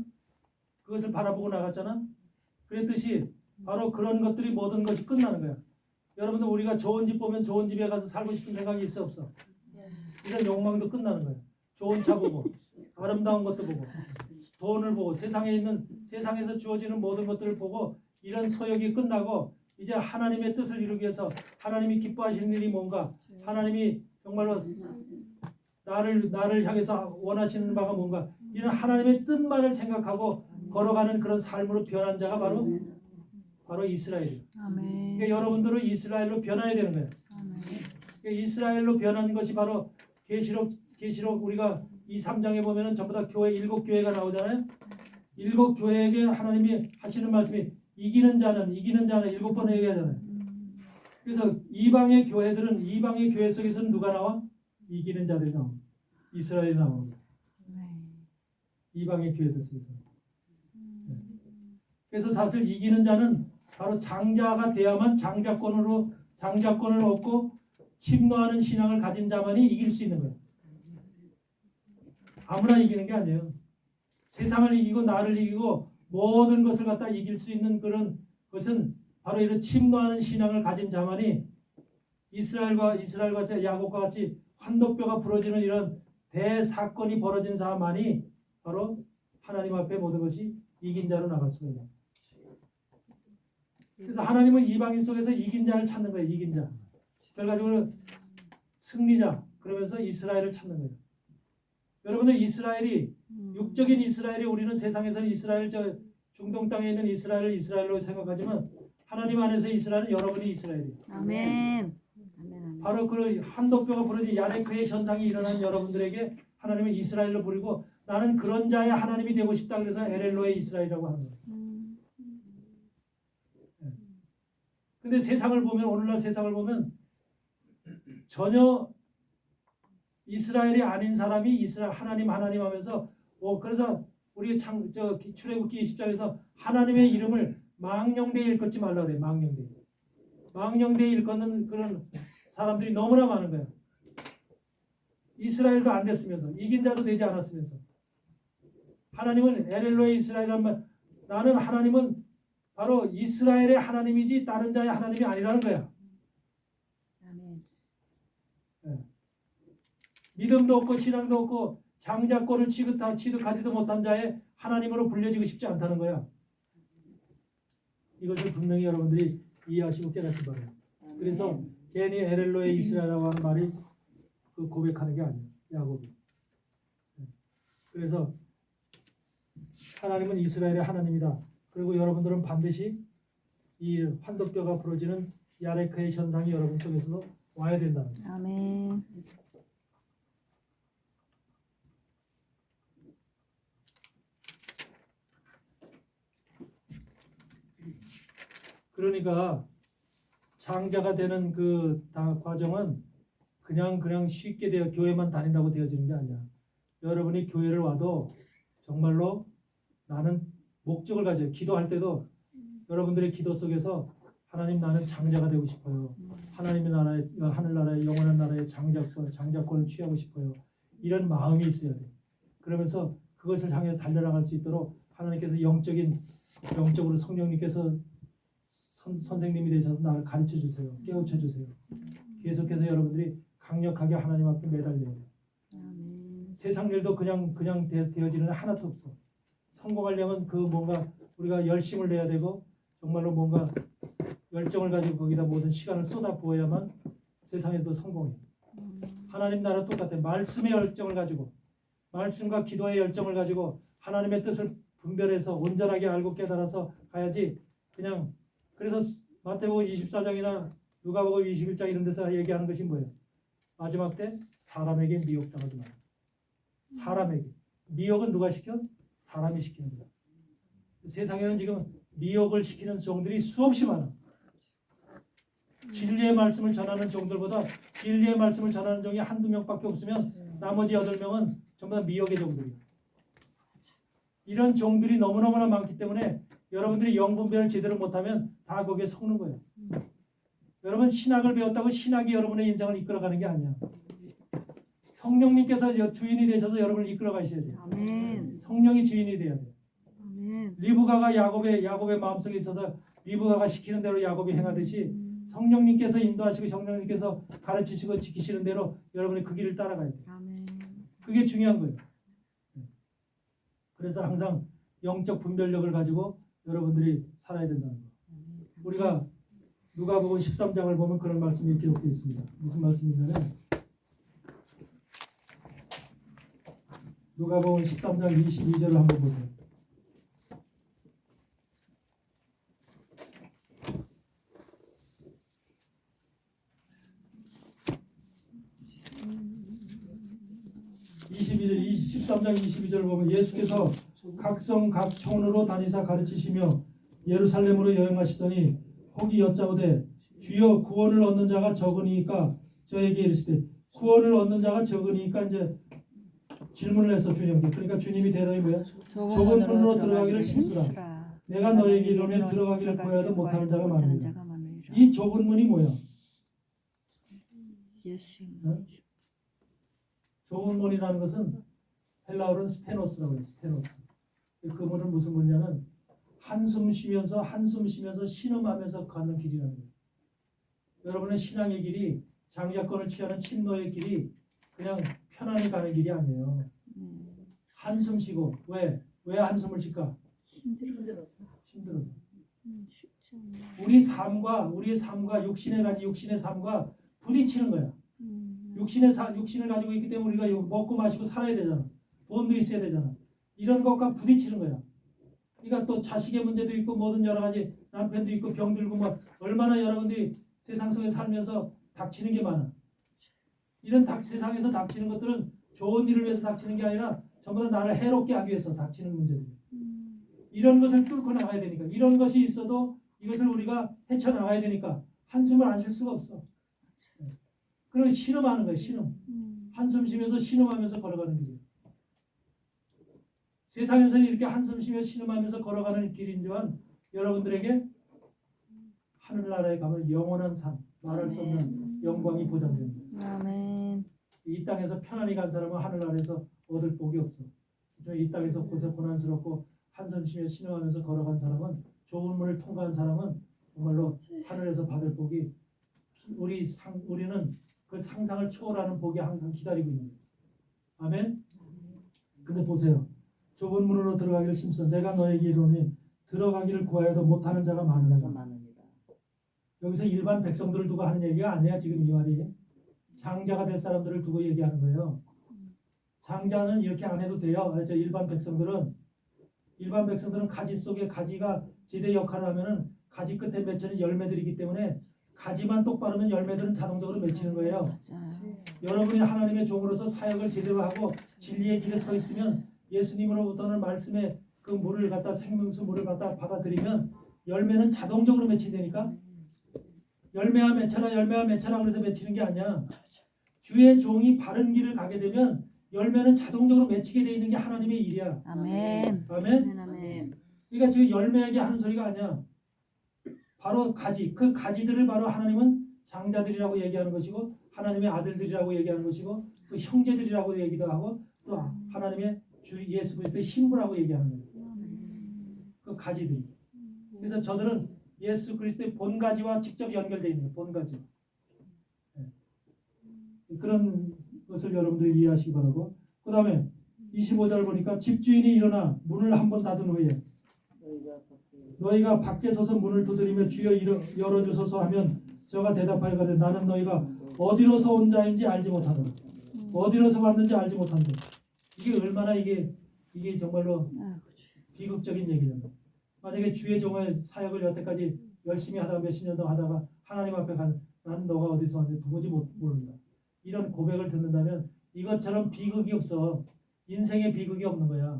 그것을 바라보고 나갔잖아. 그랬듯이 바로 그런 것들이 모든 것이 끝나는 거야. 여러분들 우리가 좋은 집 보면 좋은 집에 가서 살고 싶은 생각이 있어 없어? 이런 욕망도 끝나는 거야. 좋은 차 보고 아름다운 것도 보고 돈을 보고 세상에서 주어지는 모든 것들을 보고 이런 소욕이 끝나고 이제 하나님의 뜻을 이루기 위해서 하나님이 기뻐하시는 일이 뭔가 하나님이 정말로 나를 향해서 원하시는 바가 뭔가 이런 하나님의 뜻만을 생각하고 걸어가는 그런 삶으로 변한 자가 바로 이스라엘이에요. 아멘. 그러니까 여러분들은 이스라엘로 변해야 되는 거예요. 아멘. 그러니까 이스라엘로 변한 것이 바로 계시록 우리가 2, 3장에 보면은 전부 다 교회 7교회가 나오잖아요. 7교회에게 하나님이 하시는 말씀이 이기는 자는 7번 얘기하잖아요. 그래서 이방의 교회 속에서는 누가 나와? 이기는 자들이 나와. 이스라엘이 나옵니다. 이방의 교회들 속에서. 그래서 사실 이기는 자는 바로 장자가 돼야만 장자권을 얻고 침노하는 신앙을 가진 자만이 이길 수 있는 거예요. 아무나 이기는 게 아니에요. 세상을 이기고 나를 이기고 모든 것을 갖다 이길 수 있는 그런 것은 바로 이런 침노하는 신앙을 가진 자만이 이스라엘과 야곱과 같이 환도뼈가 부러지는 이런 대사건이 벌어진 자만이 바로 하나님 앞에 모든 것이 이긴 자로 나갈 수가 있는. 그래서 하나님은 이방인 속에서 이긴 자를 찾는 거예요. 이긴 자. 결과적으로 승리자. 그러면서 이스라엘을 찾는 거예요. 여러분들 육적인 이스라엘이 우리는 세상에서는 이스라엘 중동 땅에 있는 이스라엘로 생각하지만 하나님 안에서 이스라엘은 여러분이 이스라엘이에요. 아멘. 바로 그 한도뼈가 부러진 야레크의 현상이 일어난 여러분들에게 하나님은 이스라엘로 부르고 나는 그런 자의 하나님이 되고 싶다. 그래서 엘엘로의 이스라엘이라고 하는 거예요. 근데 오늘날 세상을 보면 전혀 이스라엘이 아닌 사람이 이스라엘 하나님 하면서 그래서 우리 출애굽기 20장에서 하나님의 이름을 망령되이 일컫지 말라 그래요. 망령되이 일컫는 그런 사람들이 너무나 많은 거예요. 이스라엘도 안 됐으면서 이긴 자도 되지 않았으면서 하나님은 엘엘로의 이스라엘이란 말 나는 하나님은 바로 이스라엘의 하나님이지 다른 자의 하나님이 아니라는 거야. 아멘. 믿음도 없고 신앙도 없고 장자권을 취득하지도 못한 자의 하나님으로 불려지고 싶지 않다는 거야. 이것을 분명히 여러분들이 이해하시고 깨닫기 바랍니다. 그래서 괜히 엘엘로의 이스라엘이라고 하는 말이 그 고백하는 게 아니에요. 야곱이. 그래서 하나님은 이스라엘의 하나님이다. 그리고 여러분들은 반드시 이 환도뼈가 부러지는 야레크의 현상이 여러분 속에서도 와야 된다는 거예요. 아멘. 그러니까 장자가 되는 그 과정은 그냥 쉽게 교회만 다닌다고 되어지는 게 아니야. 여러분이 교회를 와도 정말로 나는 목적을 가져요. 기도할 때도 여러분들의 기도 속에서 하나님 나는 장자가 되고 싶어요. 하나님의 나라의 하늘나라의 영원한 나라의 장자권을 취하고 싶어요. 이런 마음이 있어야 돼. 그러면서 그것을 향해 달려나갈 수 있도록 하나님께서 영적으로 성령님께서 선생님이 되셔서 나를 가르쳐 주세요. 깨우쳐 주세요. 계속해서 여러분들이 강력하게 하나님 앞에 매달려야 돼요. 아멘. 세상 일도 그냥 되어지는 하나도 없어. 성공하려면 그 뭔가 우리가 열심을 내야 되고 정말로 뭔가 열정을 가지고 거기다 모든 시간을 쏟아 부어야만 세상에도 성공해. 하나님 나라 똑같아. 말씀의 열정을 가지고 말씀과 기도의 열정을 가지고 하나님의 뜻을 분별해서 온전하게 알고 깨달아서 가야지. 그냥 그래서 마태복음 24장이나 누가복음 21장 이런 데서 얘기하는 것이 뭐예요? 마지막 때 사람에게 미혹당하지 마라. 사람에게. 미혹은 누가 시켜? 사람이 시키는 거야. 세상에는 지금 미혹을 시키는 종들이 수없이 많아. 진리의 말씀을 전하는 종들보다 진리의 말씀을 전하는 종이 한두 명밖에 없으면 나머지 8명은 전부 다 미혹의 종들이에요. 이런 종들이 너무너무나 많기 때문에 여러분들이 영분별을 제대로 못하면 다 거기에 속는 거예요. 여러분 신학을 배웠다고 신학이 여러분의 인생을 이끌어가는 게 아니야. 성령님께서 주인이 되셔서 여러분을 이끌어 가셔야 돼요. 아멘. 성령이 주인이 돼야 돼요. 아멘. 리브가가 야곱의 마음속에 있어서 리브가가 시키는 대로 야곱이 행하듯이 성령님께서 인도하시고 성령님께서 가르치시고 지키시는 대로 여러분이 그 길을 따라가야 돼요. 아멘. 그게 중요한 거예요. 그래서 항상 영적 분별력을 가지고 여러분들이 살아야 된다는 거예요. 우리가 누가복음 13장을 보면 그런 말씀이 기록되어 있습니다. 무슨 말씀이냐면 누가복음 13장 22절을 한번 보세요. (22절) 13장 22절을 보면 예수께서 각 성 각 촌으로 다니사 가르치시며 예루살렘으로 여행하시더니 혹이 여짜오되 주여 구원을 얻는 자가 적으니까 저에게 이르시되 구원을 얻는 자가 적으니까 이제 질문을 해서 주님께 그러니까 주님이 대답이 뭐야? 좁은 문으로 들어가기를 힘쓰라. 내가 너에게 이르면 들어가기를 구하여도 못하는 자가 많으리라. 이 좁은 문이 뭐야? 예수님. 좁은 문이라는 것은 헬라어로는 스테노스라고 해요. 스테노스. 그 문은 무슨 문이냐면 한숨 쉬면서 신음하면서 가는 길이라는 거예요. 여러분의 신앙의 길이 장자권을 취하는 친노의 길이 그냥 편안히 가는 길이 아니에요. 한숨 쉬고 왜 한숨을 쉴까? 힘들어서. 쉽지 않네. 우리의 삶과 육신의 삶과 부딪히는 거야. 육신을 가지고 있기 때문에 우리가 먹고 마시고 살아야 되잖아. 돈도 있어야 되잖아. 이런 것과 부딪히는 거야. 그러니까 또 자식의 문제도 있고 모든 여러 가지 남편도 있고 병들고 막 얼마나 여러분들이 세상 속에 살면서 닥치는 게 많아. 이런 세상에서 닥치는 것들은 좋은 일을 위해서 닥치는 게 아니라 전부 다 나를 해롭게 하기 위해서 닥치는 문제들. 이런 것을 뚫고 나가야 되니까 이런 것이 있어도 이것을 우리가 헤쳐나가야 되니까 한숨을 안 쉴 수가 없어. 그럼 신음하는 거예요. 신음. 한숨 쉬면서 신음하면서 걸어가는 길이에요. 세상에서는 이렇게 한숨 쉬며 신음하면서 걸어가는 길이지만 여러분들에게 하늘나라에 가면 영원한 삶, 말할 수 없는 영광이 보장됩니다. 아멘. 이 땅에서 편안히 간 사람은 하늘나라에서 얻을 복이 없어. 이 땅에서 고난스럽고 한숨 쉬며 신음하면서 걸어간 사람은 좋은 문을 통과한 사람은 정말로 하늘에서 받을 복이 우리는 그 상상을 초월하는 복이 항상 기다리고 있는 거예요. 아멘. 근데 보세요. 좁은 문으로 들어가기를 힘써 내가 너에게 이르노니 들어가기를 구하여도 못하는 자가 많으니라. 여기서 일반 백성들을 두고 하는 얘기가 아니야. 지금 이 말이 장자가 될 사람들을 두고 얘기하는 거예요. 장자는 이렇게 안 해도 돼요. 일반 백성들은 가지 속에 가지가 제대 역할을 하면은 가지 끝에 맺히는 열매들이기 때문에 가지만 똑바르면 열매들은 자동적으로 맺히는 거예요. 여러분이 하나님의 종으로서 사역을 제대로 하고 진리의 길에 서 있으면 예수님으로부터는 말씀의 그 물을 갖다 생명수 물을 갖다 받아들이면 열매는 자동적으로 맺힌다니까. 열매와 맺혀라 그래서 맺히는 게 아니야. 주의 종이 바른 길을 가게 되면 열매는 자동적으로 맺히게 돼 있는 게 하나님의 일이야. 아멘. 아멘. 아멘. 그러니까 지금 열매하게 하는 소리가 아니야. 바로 가지. 그 가지들을 바로 하나님은 장자들이라고 얘기하는 것이고 하나님의 아들들이라고 얘기하는 것이고 또 형제들이라고 얘기도 하고 또 하나님의 주 예수 그리스도의 신부라고 얘기하는 거예요. 그 가지들이. 그래서 저들은 예수 그리스도의 본가지와 직접 연결되어 있는 거예요. 본가지. 그런 것을 여러분들이 이해하시기 바라고. 그 다음에 25절 보니까 집주인이 일어나 문을 한번 닫은 후에 너희가 밖에 서서 문을 두드리며 주여 열어주소서 하면 저가 대답하여 가되 나는 너희가 어디로서 온 자인지 알지 못하더라. 어디로서 왔는지 알지 못한다. 이게 얼마나 이게 정말로 비극적인 얘기잖아요. 만약에 주의 종의 사역을 여태까지 열심히 하다가 몇십 년 동안 하다가 하나님 앞에 가는 나는 너가 어디서 왔는지 도무지 모른다. 이런 고백을 듣는다면 이것처럼 비극이 없어. 인생에 비극이 없는 거야.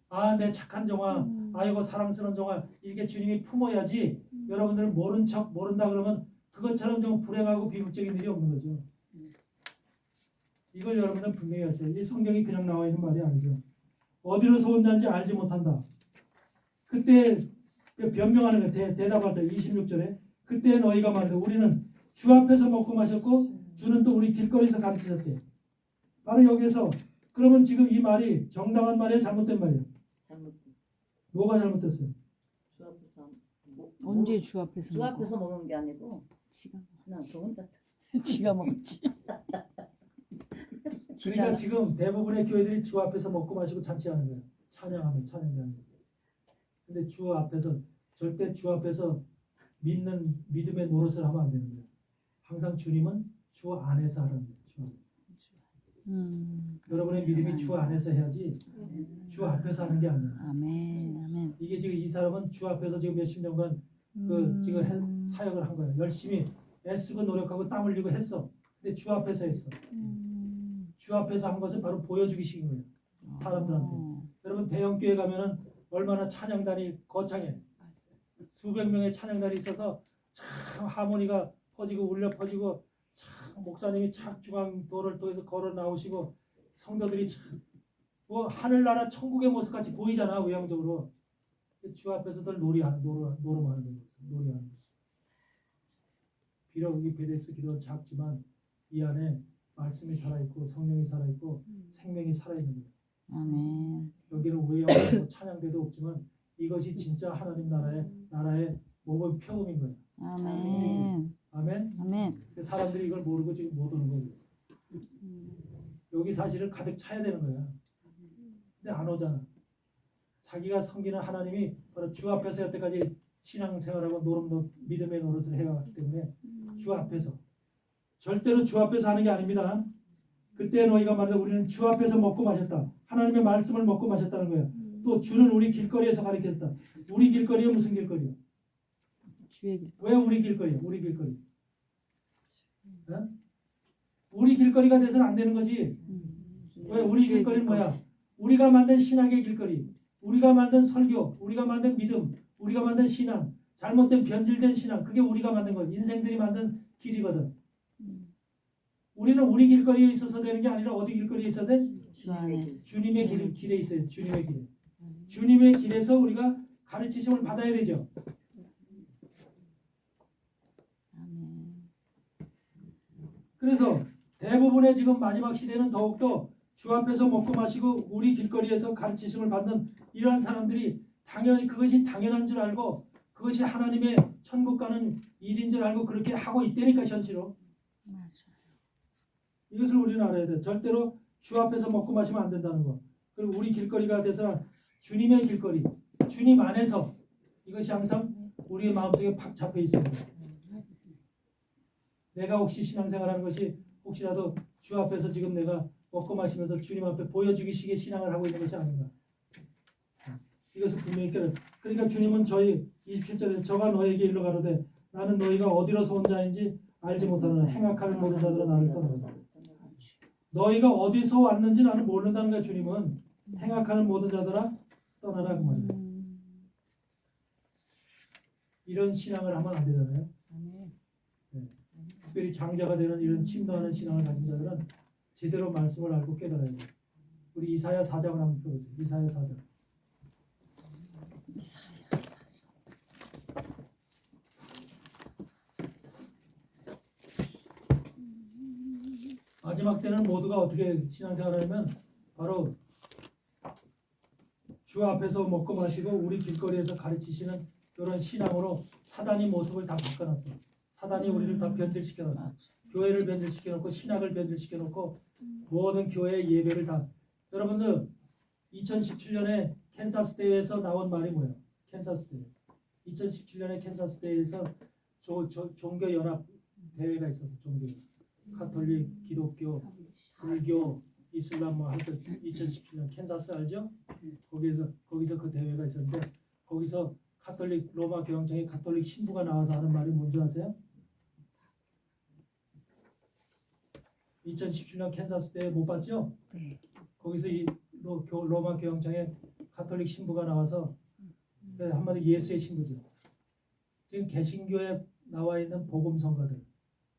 아, 내 착한 종아, 아이고 사랑스러운 종아, 이게 주님이 품어야지. 여러분들은 모른 척 모른다 그러면 그것처럼 좀 불행하고 비극적인 일이 없는 거죠. 이걸 여러분은 분명히 하세요. 이 성경이 그냥 나와 있는 말이 아니죠. 어디로서 온 자인지 알지 못한다. 그때 변명하는 거 대답할 때 26절에 그때 너희가 말하되 우리는 주 앞에서 먹고 마셨고 주는 또 우리 길거리에서 가르치셨대. 바로 여기에서 그러면 지금 이 말이 정당한 말이야, 잘못된 말이야? 뭐가 잘못됐어요? 주 앞에서 언제 주 앞에서 주 앞에서 먹은 게 아니고 지가 그냥 저 혼자 지가 먹지. 그러니까 지금 대부분의 교회들이 주 앞에서 먹고 마시고 잔치하는 거예요. 찬양하면 찬양하면서. 근데 주 앞에서 절대 주 앞에서 믿음의 노릇을 하면 안 되는 거예요. 항상 주님은 주 안에서 하라는 거예요. 주 안에서. 여러분의 믿음이 주 안에서 해야지 주 앞에서 하는 게 아니에요. 아멘, 아멘. 이게 지금 이 사람은 주 앞에서 지금 몇십 년간 지금 사역을 한 거예요. 열심히 애쓰고 노력하고 땀 흘리고 했어. 근데 주 앞에서 했어. 주 앞에서 한 것을 바로 보여주기 식인 거예요. 사람들한테. 여러분 대형교회 가면은 얼마나 찬양단이 거창해. 수백 명의 찬양단이 있어서 참 하모니가 퍼지고 울려 퍼지고 참 목사님이 착 중앙도를 통해서 걸어 나오시고 성도들이 참 뭐 하늘나라 천국의 모습 같이 보이잖아 외형적으로. 주 앞에서들 노름하는 거예요. 놀이하는 거. 비록 이 베데스 기도는 작지만 이 안에 말씀이 살아있고 성령이 살아있고 생명이 살아있는 거예요. 아멘. 여기는 외형이고 찬양대도 없지만 이것이 진짜 하나님 나라의 모범 표범인 거예요. 아멘. 아멘. 아멘. 사람들이 이걸 모르고 지금 못 오는 거예요. 여기 사실은 가득 차야 되는 거야. 근데 안 오잖아. 자기가 섬기는 하나님이 바로 주 앞에서 여태까지 신앙생활하고 믿음의 노릇을 해왔기 때문에 주 앞에서 절대로 주 앞에서 하는 게 아닙니다. 그때 너희가 말하되 우리는 주 앞에서 먹고 마셨다. 하나님의 말씀을 먹고 마셨다는 거예요. 또 주는 우리 길거리에서 가르쳤다. 우리 길거리에 무슨 길거리요? 주의 길. 왜 우리 길거리요? 우리 길거리. 어? 우리 길거리가 돼서는 안 되는 거지. 왜 우리 길거리는 뭐야? 우리가 만든 신학의 길거리, 우리가 만든 설교, 우리가 만든 믿음, 우리가 만든 신앙, 잘못된 변질된 신앙, 그게 우리가 만든 거, 인생들이 만든 길이거든. 우리는 우리 길거리에 있어서 되는 게 아니라 어디 길거리에 있어야 돼? 주 안에. 주님의 길에 있어요. 주님의 길에. 주님의 길에서 우리가 가르치심을 받아야 되죠. 아멘. 그래서 대부분의 지금 마지막 시대는 더욱더 주 앞에서 먹고 마시고 우리 길거리에서 가르치심을 받는 이러한 사람들이 당연히 그것이 당연한 줄 알고 그것이 하나님의 천국 가는 일인 줄 알고 그렇게 하고 있다니까 현실로. 맞아요. 이것을 우리는 알아야 돼. 절대로 주 앞에서 먹고 마시면 안 된다는 거. 그리고 우리 길거리가 돼서 주님의 길거리, 주님 안에서 이것이 항상 우리의 마음속에 팍 잡혀 있습니다. 내가 혹시 신앙생활하는 것이 혹시라도 주 앞에서 지금 내가 먹고 마시면서 주님 앞에 보여주기식의 신앙을 하고 있는 것이 아닌가. 이것을 분명히 깨달아. 그러니까 주님은 저희 27절에 저가 너에게 일러 가로되 나는 너희가 어디로서 온 자인지 알지 못하는 행악하는 모든 자들아 나를 떠나라. 너희가 어디서 왔는지 나는 모른다는 거야. 주님은 행악하는 모든 자들아 떠나라 그 말이야. 이런 신앙을 하면 안 되잖아요. 네. 특별히 장자가 되는 이런 침노하는 신앙을 가진 자들은 제대로 말씀을 알고 깨달아야 돼요. 우리 이사야 4장을 한번 펴보세요. 이사야 4장. 이사야 4장. 마지막 때는 모두가 어떻게 신앙생활하냐면 바로 주 앞에서 먹고 마시고 우리 길거리에서 가르치시는 이런 신앙으로 사단이 모습을 다 바꿔놨어. 사단이 우리를 다 변질시켜놨어. 교회를 변질시켜놓고 신학을 변질시켜놓고 모든 교회의 예배를 다. 여러분들 2017년에 캔사스 대회에서 나온 말이 뭐예요? 캔사스 대회. 2017년에 캔사스 대회에서 종교 연합 대회가 있었어. 종교. 카톨릭, 기독교, 불교, 이슬람 뭐 하여튼 2017년 캔사스 알죠? 거기서 그 대회가 있었는데 거기서 카톨릭 로마 교황청의 카톨릭 신부가 나와서 하는 말이 뭔지 아세요? 2017년 캔사스 대회 못 봤죠? 네. 거기서 이 로마 교황청의 카톨릭 신부가 나와서 한마디 예수의 신부죠. 지금 개신교에 나와 있는 복음 성가들,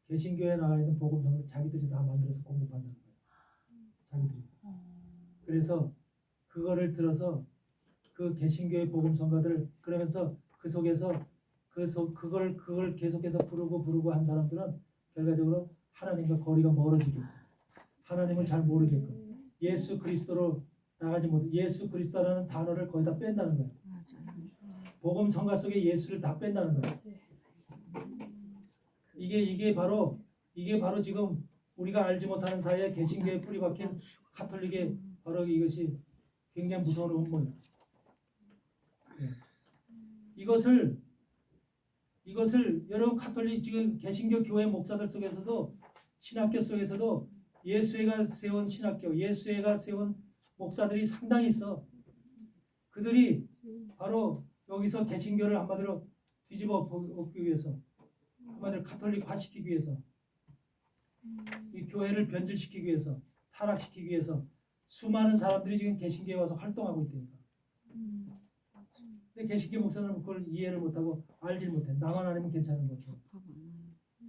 개신교에 나와 있는 복음 성가들 자기들이 다 만들어서 공급한다는 거예요. 자기들이. 그래서 그거를 들어서 그 개신교의 복음 성가들 그러면서 그 속에서 그걸 계속해서 부르고 한 사람들은 결과적으로 하나님과 거리가 멀어지게, 하나님을 잘 모르게끔, 예수 그리스도로 나가지 못해. 예수 그리스도라는 단어를 거의 다 뺀다는 거예요. 복음 성가 속에 예수를 다 뺀다는 거예요. 이게 바로 지금 우리가 알지 못하는 사이에 개신교에 뿌리박힌 카톨릭의 바로 이것이 굉장히 무서운 음모예요. 네. 이것을 여러분 카톨릭 지금 개신교 교회 목사들 속에서도 신학교 속에서도 예수회가 세운 신학교, 예수회가 세운 목사들이 상당히 있어. 그들이 바로 여기서 개신교를 한마디로 뒤집어 엎기 위해서, 한마디로 카톨릭화시키기 위해서, 이 교회를 변질시키기 위해서, 타락시키기 위해서 수많은 사람들이 지금 개신교에 와서 활동하고 있다니까. 근데 개신교 목사는 그걸 이해를 못하고 알질 못해. 나만 아니면 괜찮은 거죠.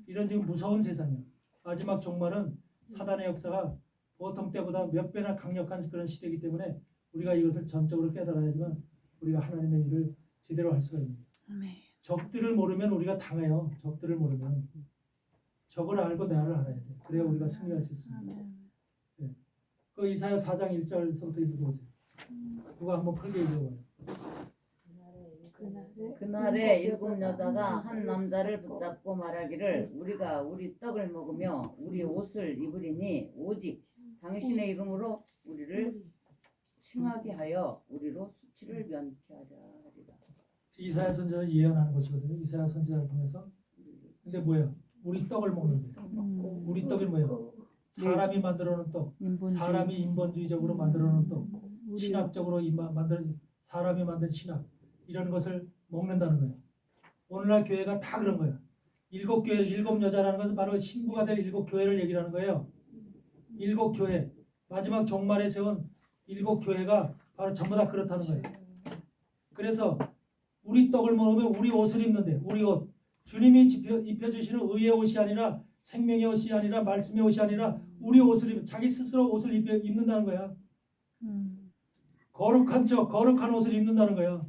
이런 지금 무서운 세상이야. 마지막 종말은 사단의 역사가 보통 때보다 몇 배나 강력한 그런 시대이기 때문에 우리가 이것을 전적으로 깨달아야지만 우리가 하나님의 일을 제대로 할 수가 있습니다. 적들을 모르면 우리가 당해요. 적들을 모르면. 적을 알고 나를 알아야 돼. 그래야 우리가 승리할 수 있습니다. 네. 그 이사야 4장 1절부터 읽어보세요. 누가 한번 크게 읽어봐요. 그날에 일곱 여자가 한 남자를 붙잡고 말하기를 우리가 우리 떡을 먹으며 우리 옷을 입으리니 오직 당신의 이름으로 우리를 칭하게 하여 우리로 수치를 면케하려 하리라. 이사야 선지자를 예언하는 것이거든요. 이사야 선지자를 통해서. 근데 뭐야? 우리 떡을 먹는데. 우리 떡이 뭐예요? 사람이 만들어놓은 떡. 사람이 인본주의적으로 만들어놓은 떡. 신학적으로 사람이 만든 신학. 이런 것을 먹는다는 거예요. 오늘날 교회가 다 그런 거예요. 일곱 여자라는 것은 바로 신부가 될 일곱 교회를 얘기하는 거예요. 일곱 교회. 마지막 종말에 세운 일곱 교회가 바로 전부 다 그렇다는 거예요. 그래서 우리 떡을 먹으면 우리 옷을 입는데, 우리 옷. 주님이 입혀주시는 의의 옷이 아니라 생명의 옷이 아니라 말씀의 옷이 아니라 우리 옷을 자기 스스로 옷을 입는다는 거야. 거룩한 옷을 입는다는 거야.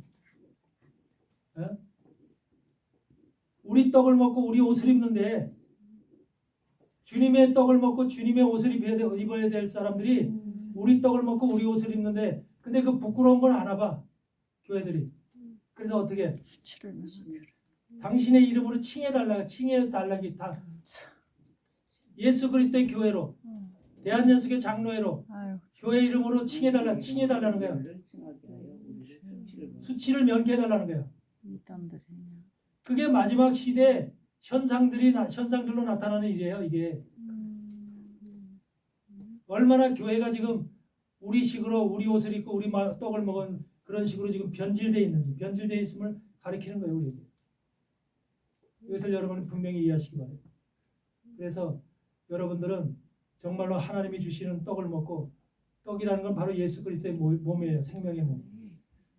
에? 우리 떡을 먹고 우리 옷을 입는데 주님의 떡을 먹고 주님의 옷을 입어야 될 사람들이 우리 떡을 먹고 우리 옷을 입는데 근데 그 부끄러운 걸 아나 봐. 교회들이. 그래서 어떻게 당신의 이름으로 칭해달라기 다 예수 그리스도의 교회로 대한예수교 장로회로 교회 이름으로 칭해달라는 거야. 수치를 면케해달라는 거야. 그게 마지막 시대 현상들로 나타나는 일이에요. 이게 얼마나 교회가 지금 우리 식으로 우리 옷을 입고 우리 떡을 먹은 그런 식으로 지금 변질되어 있는지, 변질되어 있음을 가리키는 거예요. 우리에게. 이것을 여러분이 분명히 이해하시기 바랍니다. 그래서 여러분들은 정말로 하나님이 주시는 떡을 먹고, 떡이라는 건 바로 예수 그리스도의 몸이에요. 생명의 몸.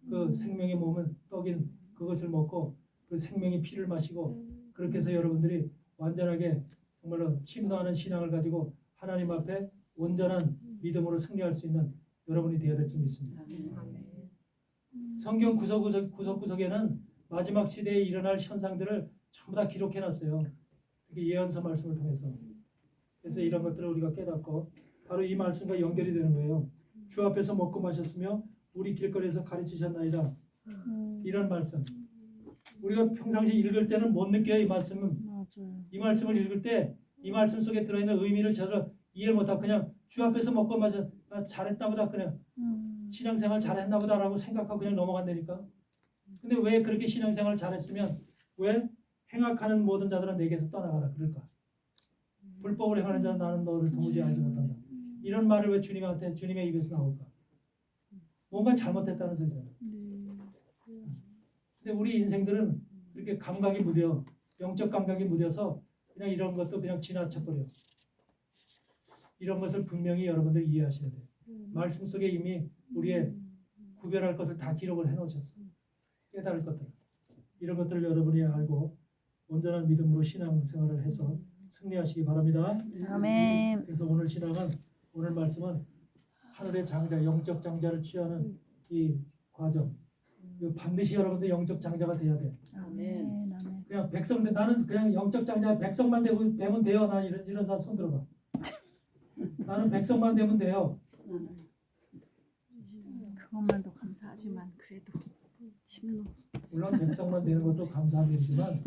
그 생명의 몸은 떡인 그것을 먹고 그 생명의 피를 마시고, 그렇게 해서 여러분들이 완전하게 정말로 침노하는 신앙을 가지고 하나님 앞에 온전한 믿음으로 승리할 수 있는 여러분이 되어야 될 줄 믿습니다. 성경 구석구석에는 마지막 시대에 일어날 현상들을 전부 다 기록해놨어요. 특히 예언서 말씀을 통해서. 그래서 이런 것들을 우리가 깨닫고 바로 이 말씀과 연결이 되는 거예요. 주 앞에서 먹고 마셨으며 우리 길거리에서 가르치셨나이다. 이런 말씀. 우리가 평상시 읽을 때는 못 느껴요. 이 말씀은. 맞아요. 이 말씀을 읽을 때 이 말씀 속에 들어있는 의미를 저도 이해를 못하고 그냥 주 앞에서 먹고 마셔 잘했나 보다 그냥 신앙생활 잘했나 보다라고 생각하고 그냥 넘어간다니까. 근데 왜 그렇게 신앙생활 잘했으면 왜 행악하는 모든 자들은 내게서 떠나가라 그럴까? 불법을 행하는 자는 나는 너를 도무지 알지 못한다. 이런 말을 왜 주님한테 주님의 입에서 나올까? 뭔가 잘못했다는 소리잖아. 근데 우리 인생들은 이렇게 감각이 무뎌, 영적 감각이 무뎌서 그냥 이런 것도 그냥 지나쳐버려. 이런 것을 분명히 여러분들 이해하셔야 돼요. 말씀 속에 이미 우리의 구별할 것을 다 기록을 해놓으셨어요. 깨달을 것들. 이런 것들을 여러분이 알고 온전한 믿음으로 신앙생활을 해서 승리하시기 바랍니다. 아멘. 그래서 오늘 말씀은 하늘의 장자, 영적 장자를 취하는 이 과정. 이거 반드시 여러분들 영적 장자가 돼야 돼. 아멘. 아멘. 그냥 백성들 나는 그냥 영적 장자 백성만 되면 돼요. 나 이런 사람 손 들어봐. 나는 백성만 되면 돼요. 그것만도 감사하지만 그래도 침노. 물론 백성만 되는 것도 감사한 일이지만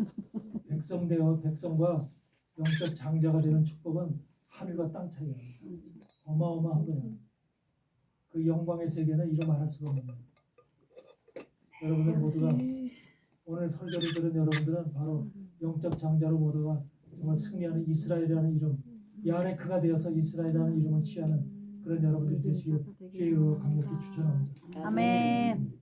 백성과 영적 장자가 되는 축복은 하늘과 땅 차이예요. 어마어마한 거예요. 그 영광의 세계는 이루 말할 수가 없는 거예요. 여러분들 모두가 오늘 설교를 들은 여러분들은 바로 영적 장자로 모두가 정말 승리하는 이스라엘이라는 이름, 야레크가 되어서 이스라엘이라는 이름을 취하는 그런 여러분들이 되시길 주의 이름으로 강력히 추천합니다. 아멘.